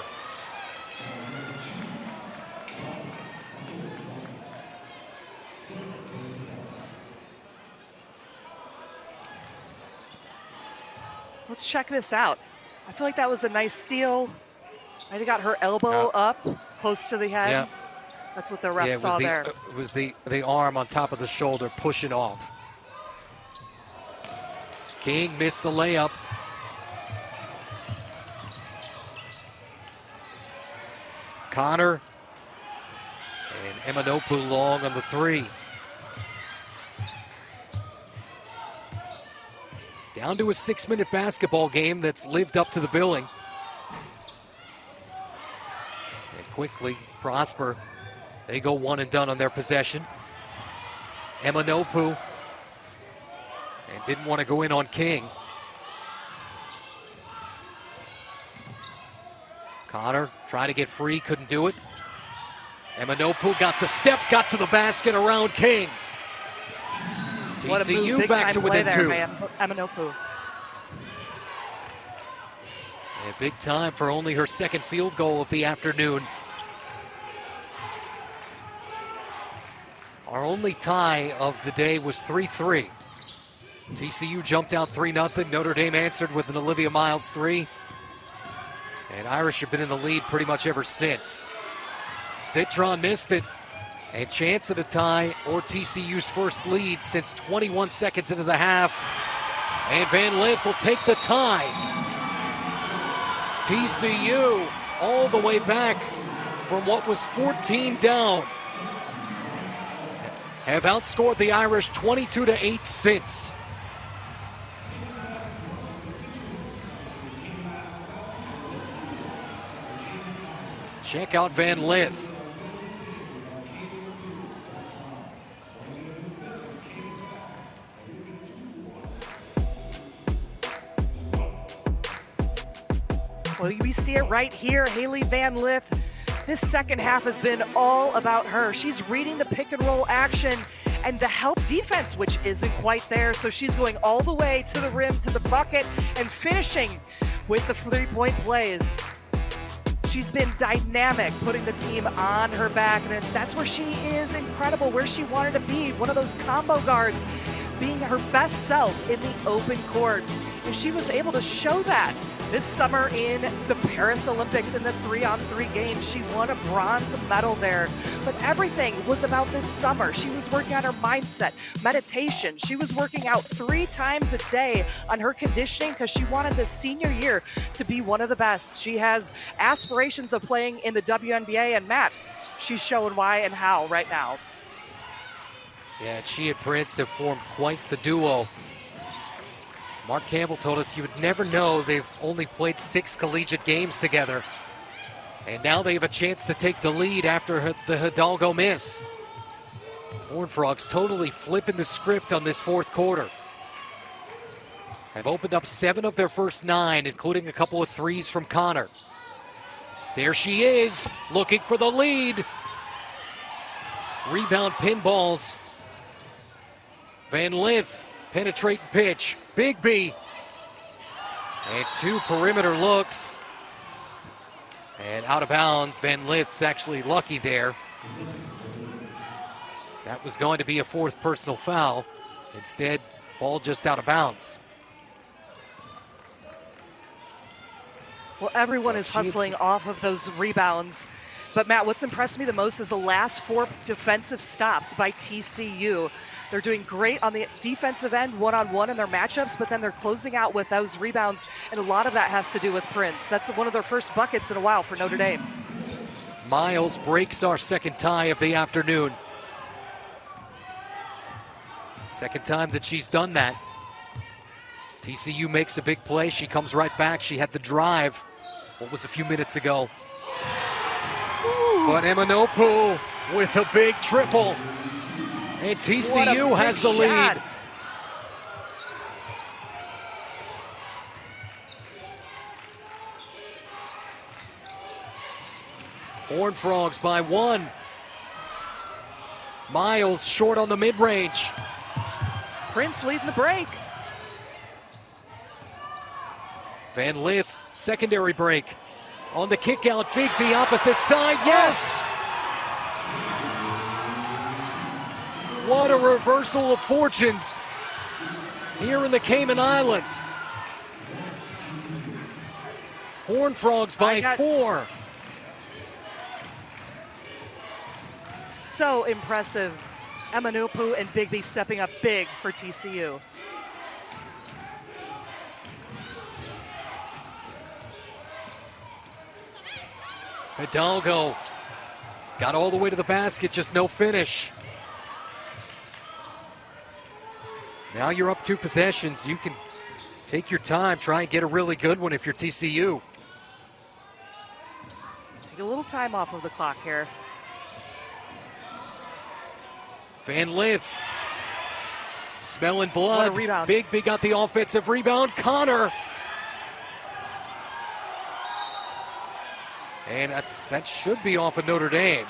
[SPEAKER 2] Let's check this out. I feel like that was a nice steal. I think got her elbow up close to the head.
[SPEAKER 1] Yeah.
[SPEAKER 2] That's what the ref saw there.
[SPEAKER 1] It was the arm on top of the shoulder pushing off. King missed the layup. Connor and Emanopu long on the 3. Down to a 6-minute basketball game that's lived up to the billing. And quickly, Prosper, they go one and done on their possession. Emanopu, and didn't want to go in on King. Connor trying to get free, couldn't do it. Emanopu got the step, got to the basket around King.
[SPEAKER 2] What a move,
[SPEAKER 1] TCU
[SPEAKER 2] big
[SPEAKER 1] back
[SPEAKER 2] time
[SPEAKER 1] to
[SPEAKER 2] play
[SPEAKER 1] within
[SPEAKER 2] there,
[SPEAKER 1] 2.
[SPEAKER 2] man. Emanopu.
[SPEAKER 1] And big time for only her second field goal of the afternoon. Our only tie of the day was 3-3. TCU jumped out 3-0. Notre Dame answered with an Olivia Miles 3. And Irish have been in the lead pretty much ever since. Citron missed it. And chance at a tie or TCU's first lead since 21 seconds into the half. And Van Lith will take the tie. TCU all the way back from what was 14 down have outscored the Irish 22-8 since. Check out Van Lith.
[SPEAKER 2] Well, we see it right here. Haley Van Lith. This second half has been all about her. She's reading the pick and roll action and the help defense, which isn't quite there. So she's going all the way to the rim, to the bucket, and finishing with the three-point plays. She's been dynamic, putting the team on her back, and that's where she is incredible, where she wanted to be, one of those combo guards, being her best self in the open court. And she was able to show that this summer in the Paris Olympics in the 3-on-3 games. She won a bronze medal there. But everything was about this summer. She was working on her mindset, meditation. She was working out 3 times a day on her conditioning because she wanted this senior year to be one of the best. She has aspirations of playing in the WNBA, and Matt, she's showing why and how right now.
[SPEAKER 1] Yeah, she and Prince have formed quite the duo. Mark Campbell told us you would never know they've only played 6 collegiate games together. And now they have a chance to take the lead after the Hidalgo miss. Horned Frogs totally flipping the script on this fourth quarter. Have opened up 7 of their first 9, including a couple of threes from Connor. There she is, looking for the lead. Rebound pinballs. Van Lith, penetrating pitch. Bigby. And 2 perimeter looks. And out of bounds. Van Lith's actually lucky there. That was going to be a 4th personal foul. Instead, ball just out of bounds.
[SPEAKER 2] Well, everyone is hustling off of those rebounds. But Matt, what's impressed me the most is the last 4 defensive stops by TCU. They're doing great on the defensive end, one-on-one in their matchups, but then they're closing out with those rebounds, and a lot of that has to do with Prince. That's one of their first buckets in a while for Notre Dame.
[SPEAKER 1] Miles breaks our second tie of the afternoon. Second time that she's done that. TCU makes a big play. She comes right back. She had the drive. What was a few minutes ago? Ooh. But Emanopu with a big triple. And TCU has the lead. Horned Frogs by 1. Miles short on the mid-range.
[SPEAKER 2] Prince leading the break.
[SPEAKER 1] Van Lith, secondary break. On the kick out, Bigby opposite side, yes! What a reversal of fortunes here in the Cayman Islands. Horned Frogs by 4.
[SPEAKER 2] So impressive. Emanopu and Bigby stepping up big for TCU.
[SPEAKER 1] Hidalgo got all the way to the basket, just no finish. Now you're up 2 possessions. You can take your time, try and get a really good one if you're TCU.
[SPEAKER 2] Take a little time off of the clock here.
[SPEAKER 1] Van Lith, smelling blood.
[SPEAKER 2] What a rebound.
[SPEAKER 1] Bigby got the offensive rebound. Connor. And that should be off of Notre Dame.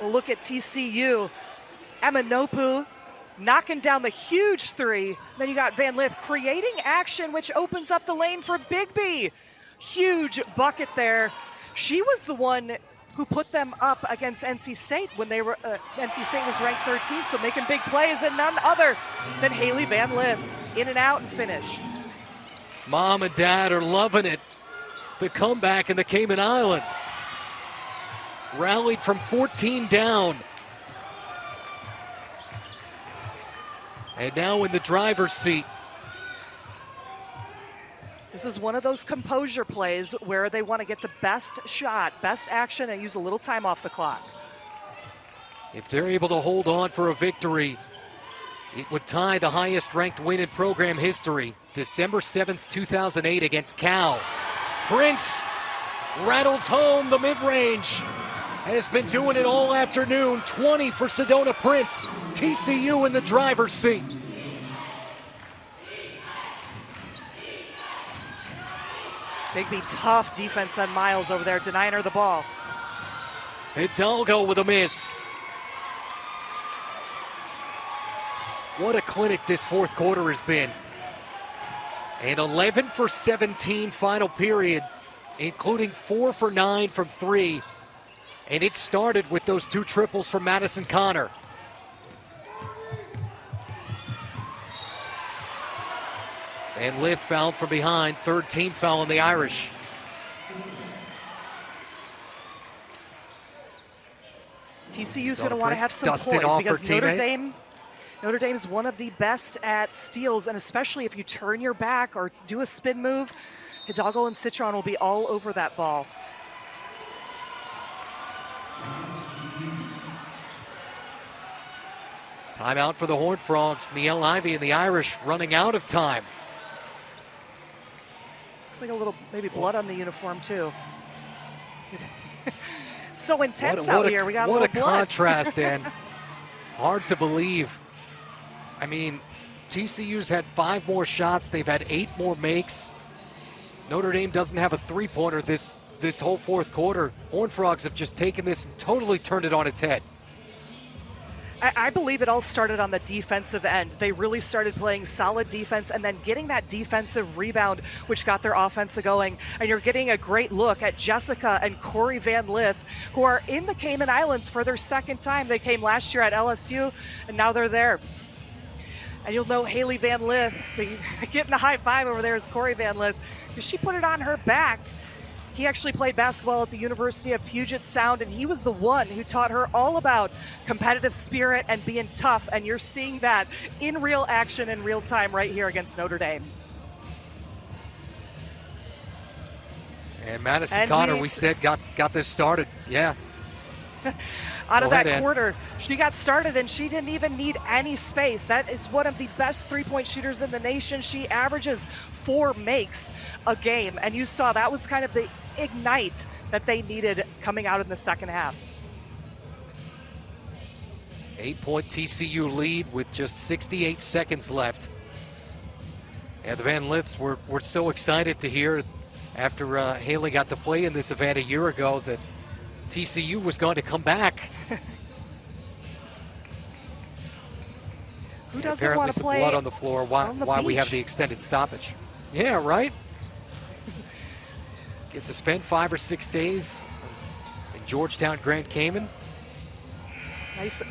[SPEAKER 2] Look at TCU. Emanopu knocking down the huge 3. Then you got Van Lith creating action, which opens up the lane for Bigby. Huge bucket there. She was the one who put them up against NC State when they were NC State was ranked 13th, so making big plays, and none other than Haley Van Lith. In and out and finish.
[SPEAKER 1] Mom and Dad are loving it. The comeback in the Cayman Islands. Rallied from 14 down. And now in the driver's seat.
[SPEAKER 2] This is one of those composure plays where they want to get the best shot, best action, and use a little time off the clock.
[SPEAKER 1] If they're able to hold on for a victory, it would tie the highest ranked win in program history, December 7th, 2008 against Cal. Prince rattles home the mid-range. Has been doing it all afternoon. 20 for Sedona Prince. TCU in the driver's seat.
[SPEAKER 2] Bigby, tough defense on Miles over there, denying her the ball.
[SPEAKER 1] Hidalgo with a miss. What a clinic this fourth quarter has been. And 11 for 17 final period, including 4 for 9 from 3. And it started with those 2 triples from Madison Connor. And Lith fouled from behind, third team foul on the Irish.
[SPEAKER 2] TCU's going to want to have some poise because Notre Dame's one of the best at steals, and especially if you turn your back or do a spin move, Hidalgo and Citron will be all over that ball.
[SPEAKER 1] Timeout for the Horned Frogs. Niele Ivey and the Irish running out of time.
[SPEAKER 2] Looks like a little, maybe blood on the uniform too. So intense out here. We got
[SPEAKER 1] what a
[SPEAKER 2] blood.
[SPEAKER 1] contrast, and hard to believe. I mean, TCU's had 5 more shots. They've had 8 more makes. Notre Dame doesn't have a three-pointer this whole fourth quarter. Horned Frogs have just taken this and totally turned it on its head.
[SPEAKER 2] I believe it all started on the defensive end. They really started playing solid defense and then getting that defensive rebound, which got their offense going. And you're getting a great look at Jessica and Corey Van Lith, who are in the Cayman Islands for their second time. They came last year at LSU, and now they're there. And you'll know Haley Van Lith, getting a high five over there is Corey Van Lith, because she put it on her back. He actually played basketball at the University of Puget Sound, and he was the one who taught her all about competitive spirit and being tough, and you're seeing that in real action in real time right here against Notre Dame.
[SPEAKER 1] And Madison Connor, we said, got this started. Yeah.
[SPEAKER 2] Out of that quarter, she got started and she didn't even need any space. That is one of the best three-point shooters in the nation. She averages 4 makes a game, and you saw that was kind of the ignite that they needed coming out in the second half.
[SPEAKER 1] 8-point TCU lead with just 68 seconds left. And the Van Liths were so excited to hear after Haley got to play in this event a year ago that TCU was going to come back.
[SPEAKER 2] Who doesn't want to play?
[SPEAKER 1] Apparently some blood on the floor why we have the extended stoppage. Yeah, right? Get to spend 5 or 6 days in Georgetown, Grand Cayman.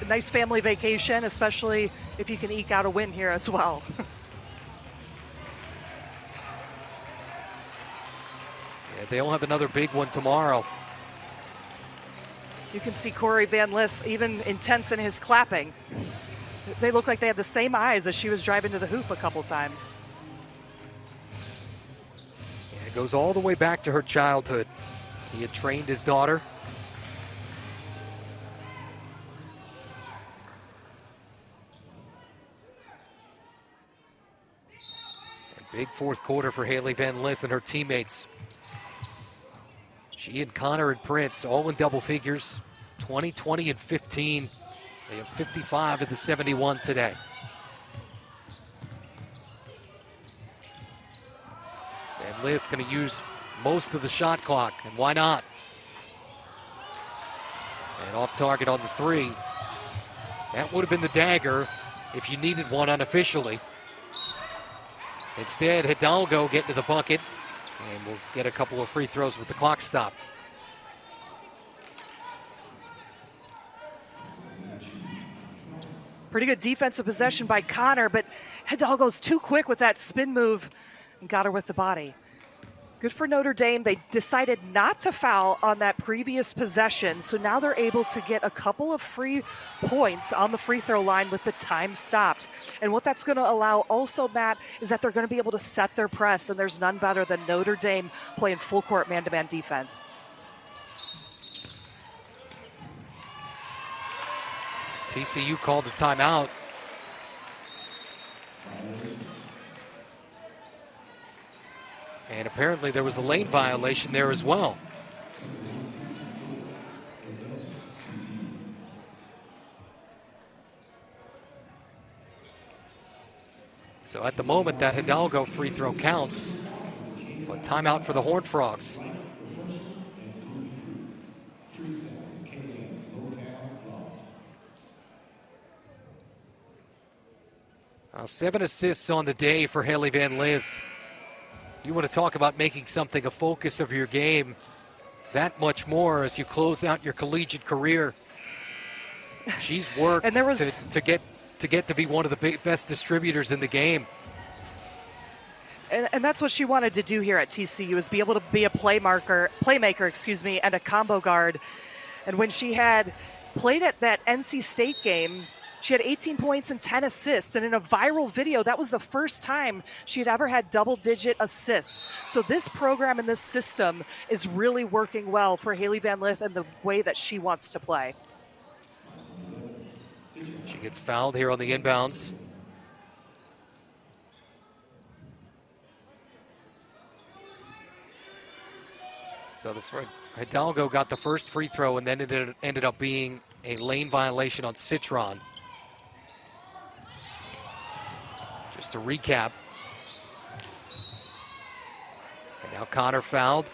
[SPEAKER 2] Nice family vacation, especially if you can eke out a win here as well.
[SPEAKER 1] Yeah, they'll have another big one tomorrow.
[SPEAKER 2] You can see Corey Van Lith even intense in his clapping. They look like they had the same eyes as she was driving to the hoop a couple times.
[SPEAKER 1] Yeah, it goes all the way back to her childhood. He had trained his daughter. A big fourth quarter for Haley Van Lith and her teammates. She and Connor and Prince all in double figures, 20, 20, and 15. They have 55 of the 71 today. Van Lith going to use most of the shot clock, and why not? And off target on the 3. That would have been the dagger if you needed one unofficially. Instead, Hidalgo getting to the bucket. And we'll get a couple of free throws with the clock stopped.
[SPEAKER 2] Pretty good defensive possession by Connor, but Hidalgo's too quick with that spin move and got her with the body. Good for Notre Dame. They decided not to foul on that previous possession, so now they're able to get a couple of free points on the free throw line with the time stopped. And what that's going to allow also, Matt, is that they're going to be able to set their press, and there's none better than Notre Dame playing full court man-to-man defense.
[SPEAKER 1] TCU called a timeout. And apparently there was a lane violation there as well. So at the moment, that Hidalgo free throw counts. But timeout for the Horned Frogs. Now 7 assists on the day for Haley Van Lith. You want to talk about making something a focus of your game that much more as you close out your collegiate career. She's worked
[SPEAKER 2] And there was...
[SPEAKER 1] to get to be one of the best distributors in the game.
[SPEAKER 2] And that's what she wanted to do here at TCU, is be able to be a playmaker, and a combo guard. And when she had played at that NC State game, she had 18 points and 10 assists. And in a viral video, that was the first time she had ever had double-digit assists. So this program and this system is really working well for Haley Van Lith and the way that she wants to play.
[SPEAKER 1] She gets fouled here on the inbounds. So Hidalgo got the first free throw, and then it ended up being a lane violation on Citron. Just to recap. And now Connor fouled.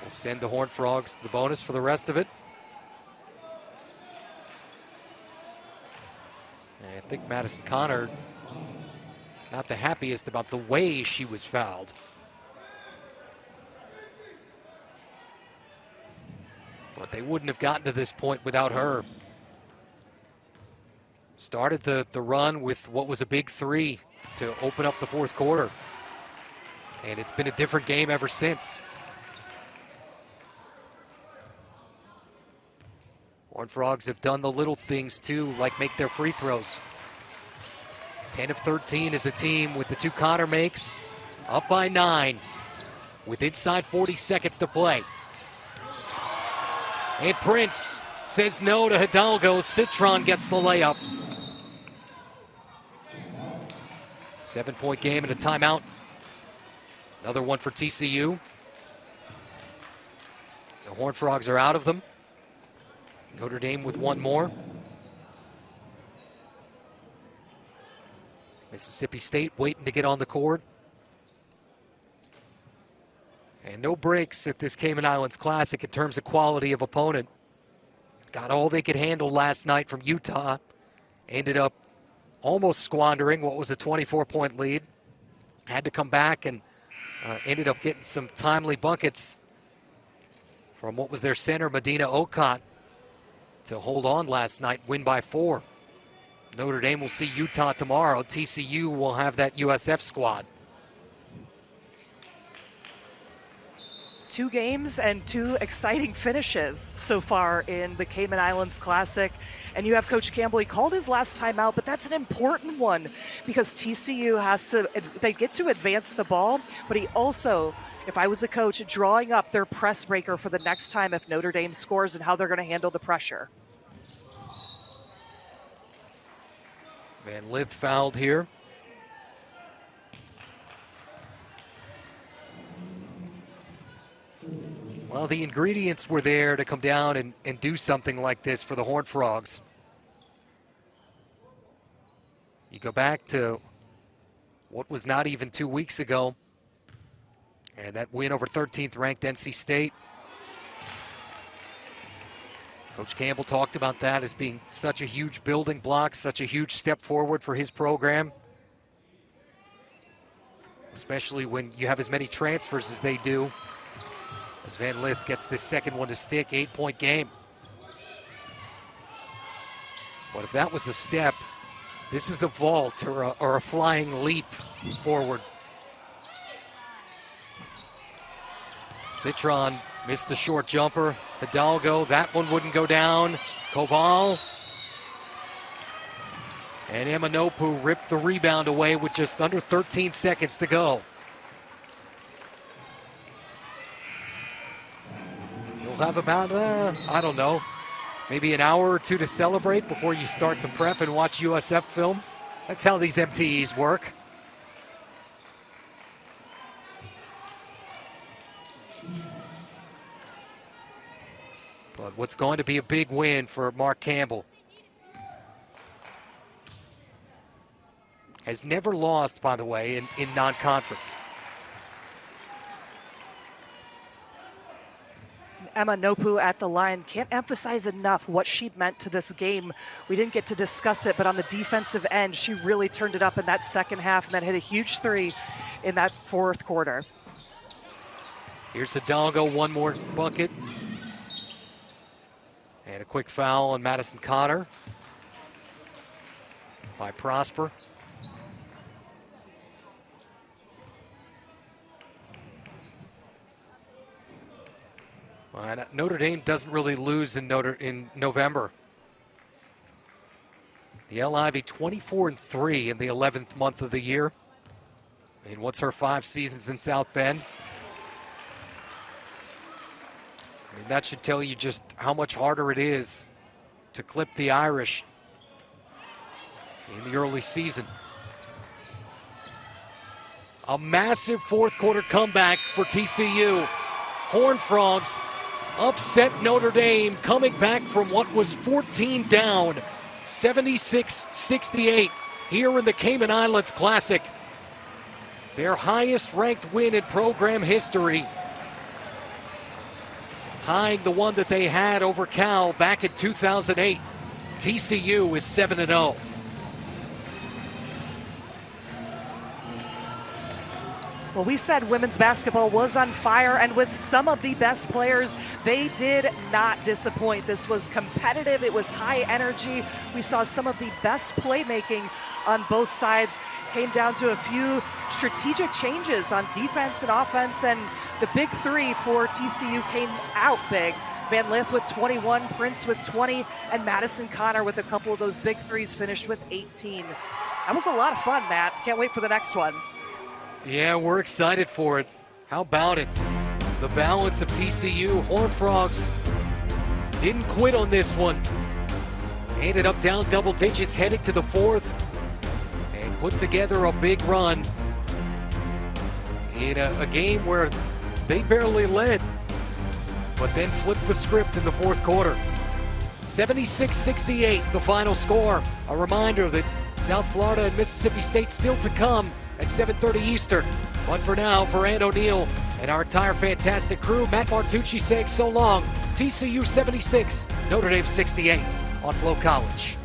[SPEAKER 1] We'll send the Horned Frogs the bonus for the rest of it. And I think Madison Connor not the happiest about the way she was fouled. But they wouldn't have gotten to this point without her. Started the run with what was a big three to open up the fourth quarter. And it's been a different game ever since. Horned Frogs have done the little things too, like make their free throws. 10 of 13 as a team with the 2 Connor makes. Up by 9 with inside 40 seconds to play. And Prince says no to Hidalgo. Citron gets the layup. 7-point game and a timeout. Another one for TCU. So Horned Frogs are out of them. Notre Dame with one more. Mississippi State waiting to get on the court. And no breaks at this Cayman Islands Classic in terms of quality of opponent. Got all they could handle last night from Utah. Ended up almost squandering what was a 24-point lead. Had to come back and ended up getting some timely buckets from what was their center, Medina Okot, to hold on last night, win by 4. Notre Dame will see Utah tomorrow. TCU will have that USF squad.
[SPEAKER 2] 2 games and 2 exciting finishes so far in the Cayman Islands Classic. And you have Coach Campbell. He called his last time out, but that's an important one because TCU they get to advance the ball, but he also, if I was a coach, drawing up their press breaker for the next time if Notre Dame scores and how they're going to handle the pressure.
[SPEAKER 1] Van Lith fouled here. Well, the ingredients were there to come down and do something like this for the Horned Frogs. You go back to what was not even 2 weeks ago, and that win over 13th ranked NC State. Coach Campbell talked about that as being such a huge building block, such a huge step forward for his program. Especially when you have as many transfers as they do. As Van Lith gets this second one to stick, 8-point game. But if that was a step, this is a vault or a flying leap forward. Citron missed the short jumper. Hidalgo, that one wouldn't go down. Koval. And Emanopu ripped the rebound away with just under 13 seconds to go. You'll have about, I don't know, maybe an hour or two to celebrate before you start to prep and watch USF film. That's how these MTEs work. But what's going to be a big win for Mark Campbell. Has never lost, by the way, in non-conference.
[SPEAKER 2] Emanopu at the line. Can't emphasize enough what she meant to this game. We didn't get to discuss it, but on the defensive end, she really turned it up in that second half and then hit a huge three in that fourth quarter.
[SPEAKER 1] Here's Hidalgo, one more bucket. And a quick foul on Madison Connor by Prosper. Notre Dame doesn't really lose in November. The El Ivy 24-3 in the 11th month of the year. And what's her 5 seasons in South Bend? I mean, that should tell you just how much harder it is to clip the Irish in the early season. A massive fourth quarter comeback for TCU. Horned Frogs upset Notre Dame, coming back from what was 14 down, 76-68 here in the Cayman Islands Classic. Their highest ranked win in program history, tying the one that they had over Cal back in 2008. TCU is 7-0.
[SPEAKER 2] Well, we said women's basketball was on fire, and with some of the best players, they did not disappoint. This was competitive. It was high energy. We saw some of the best playmaking on both sides. Came down to a few strategic changes on defense and offense, and the big three for TCU came out big. Van Lith with 21, Prince with 20, and Madison Connor with a couple of those big threes finished with 18. That was a lot of fun, Matt. Can't wait for the next one.
[SPEAKER 1] Yeah, we're excited for it. How about it? The balance of TCU. Horned Frogs didn't quit on this one. Ended up down double digits heading to the fourth and put together a big run in a game where they barely led, but then flipped the script in the fourth quarter. 76-68, the final score. A reminder that South Florida and Mississippi State still to come at 7:30 Eastern. But for now, for Ann O'Neill and our entire fantastic crew, Matt Martucci saying so long. TCU 76, Notre Dame 68 on Flo College.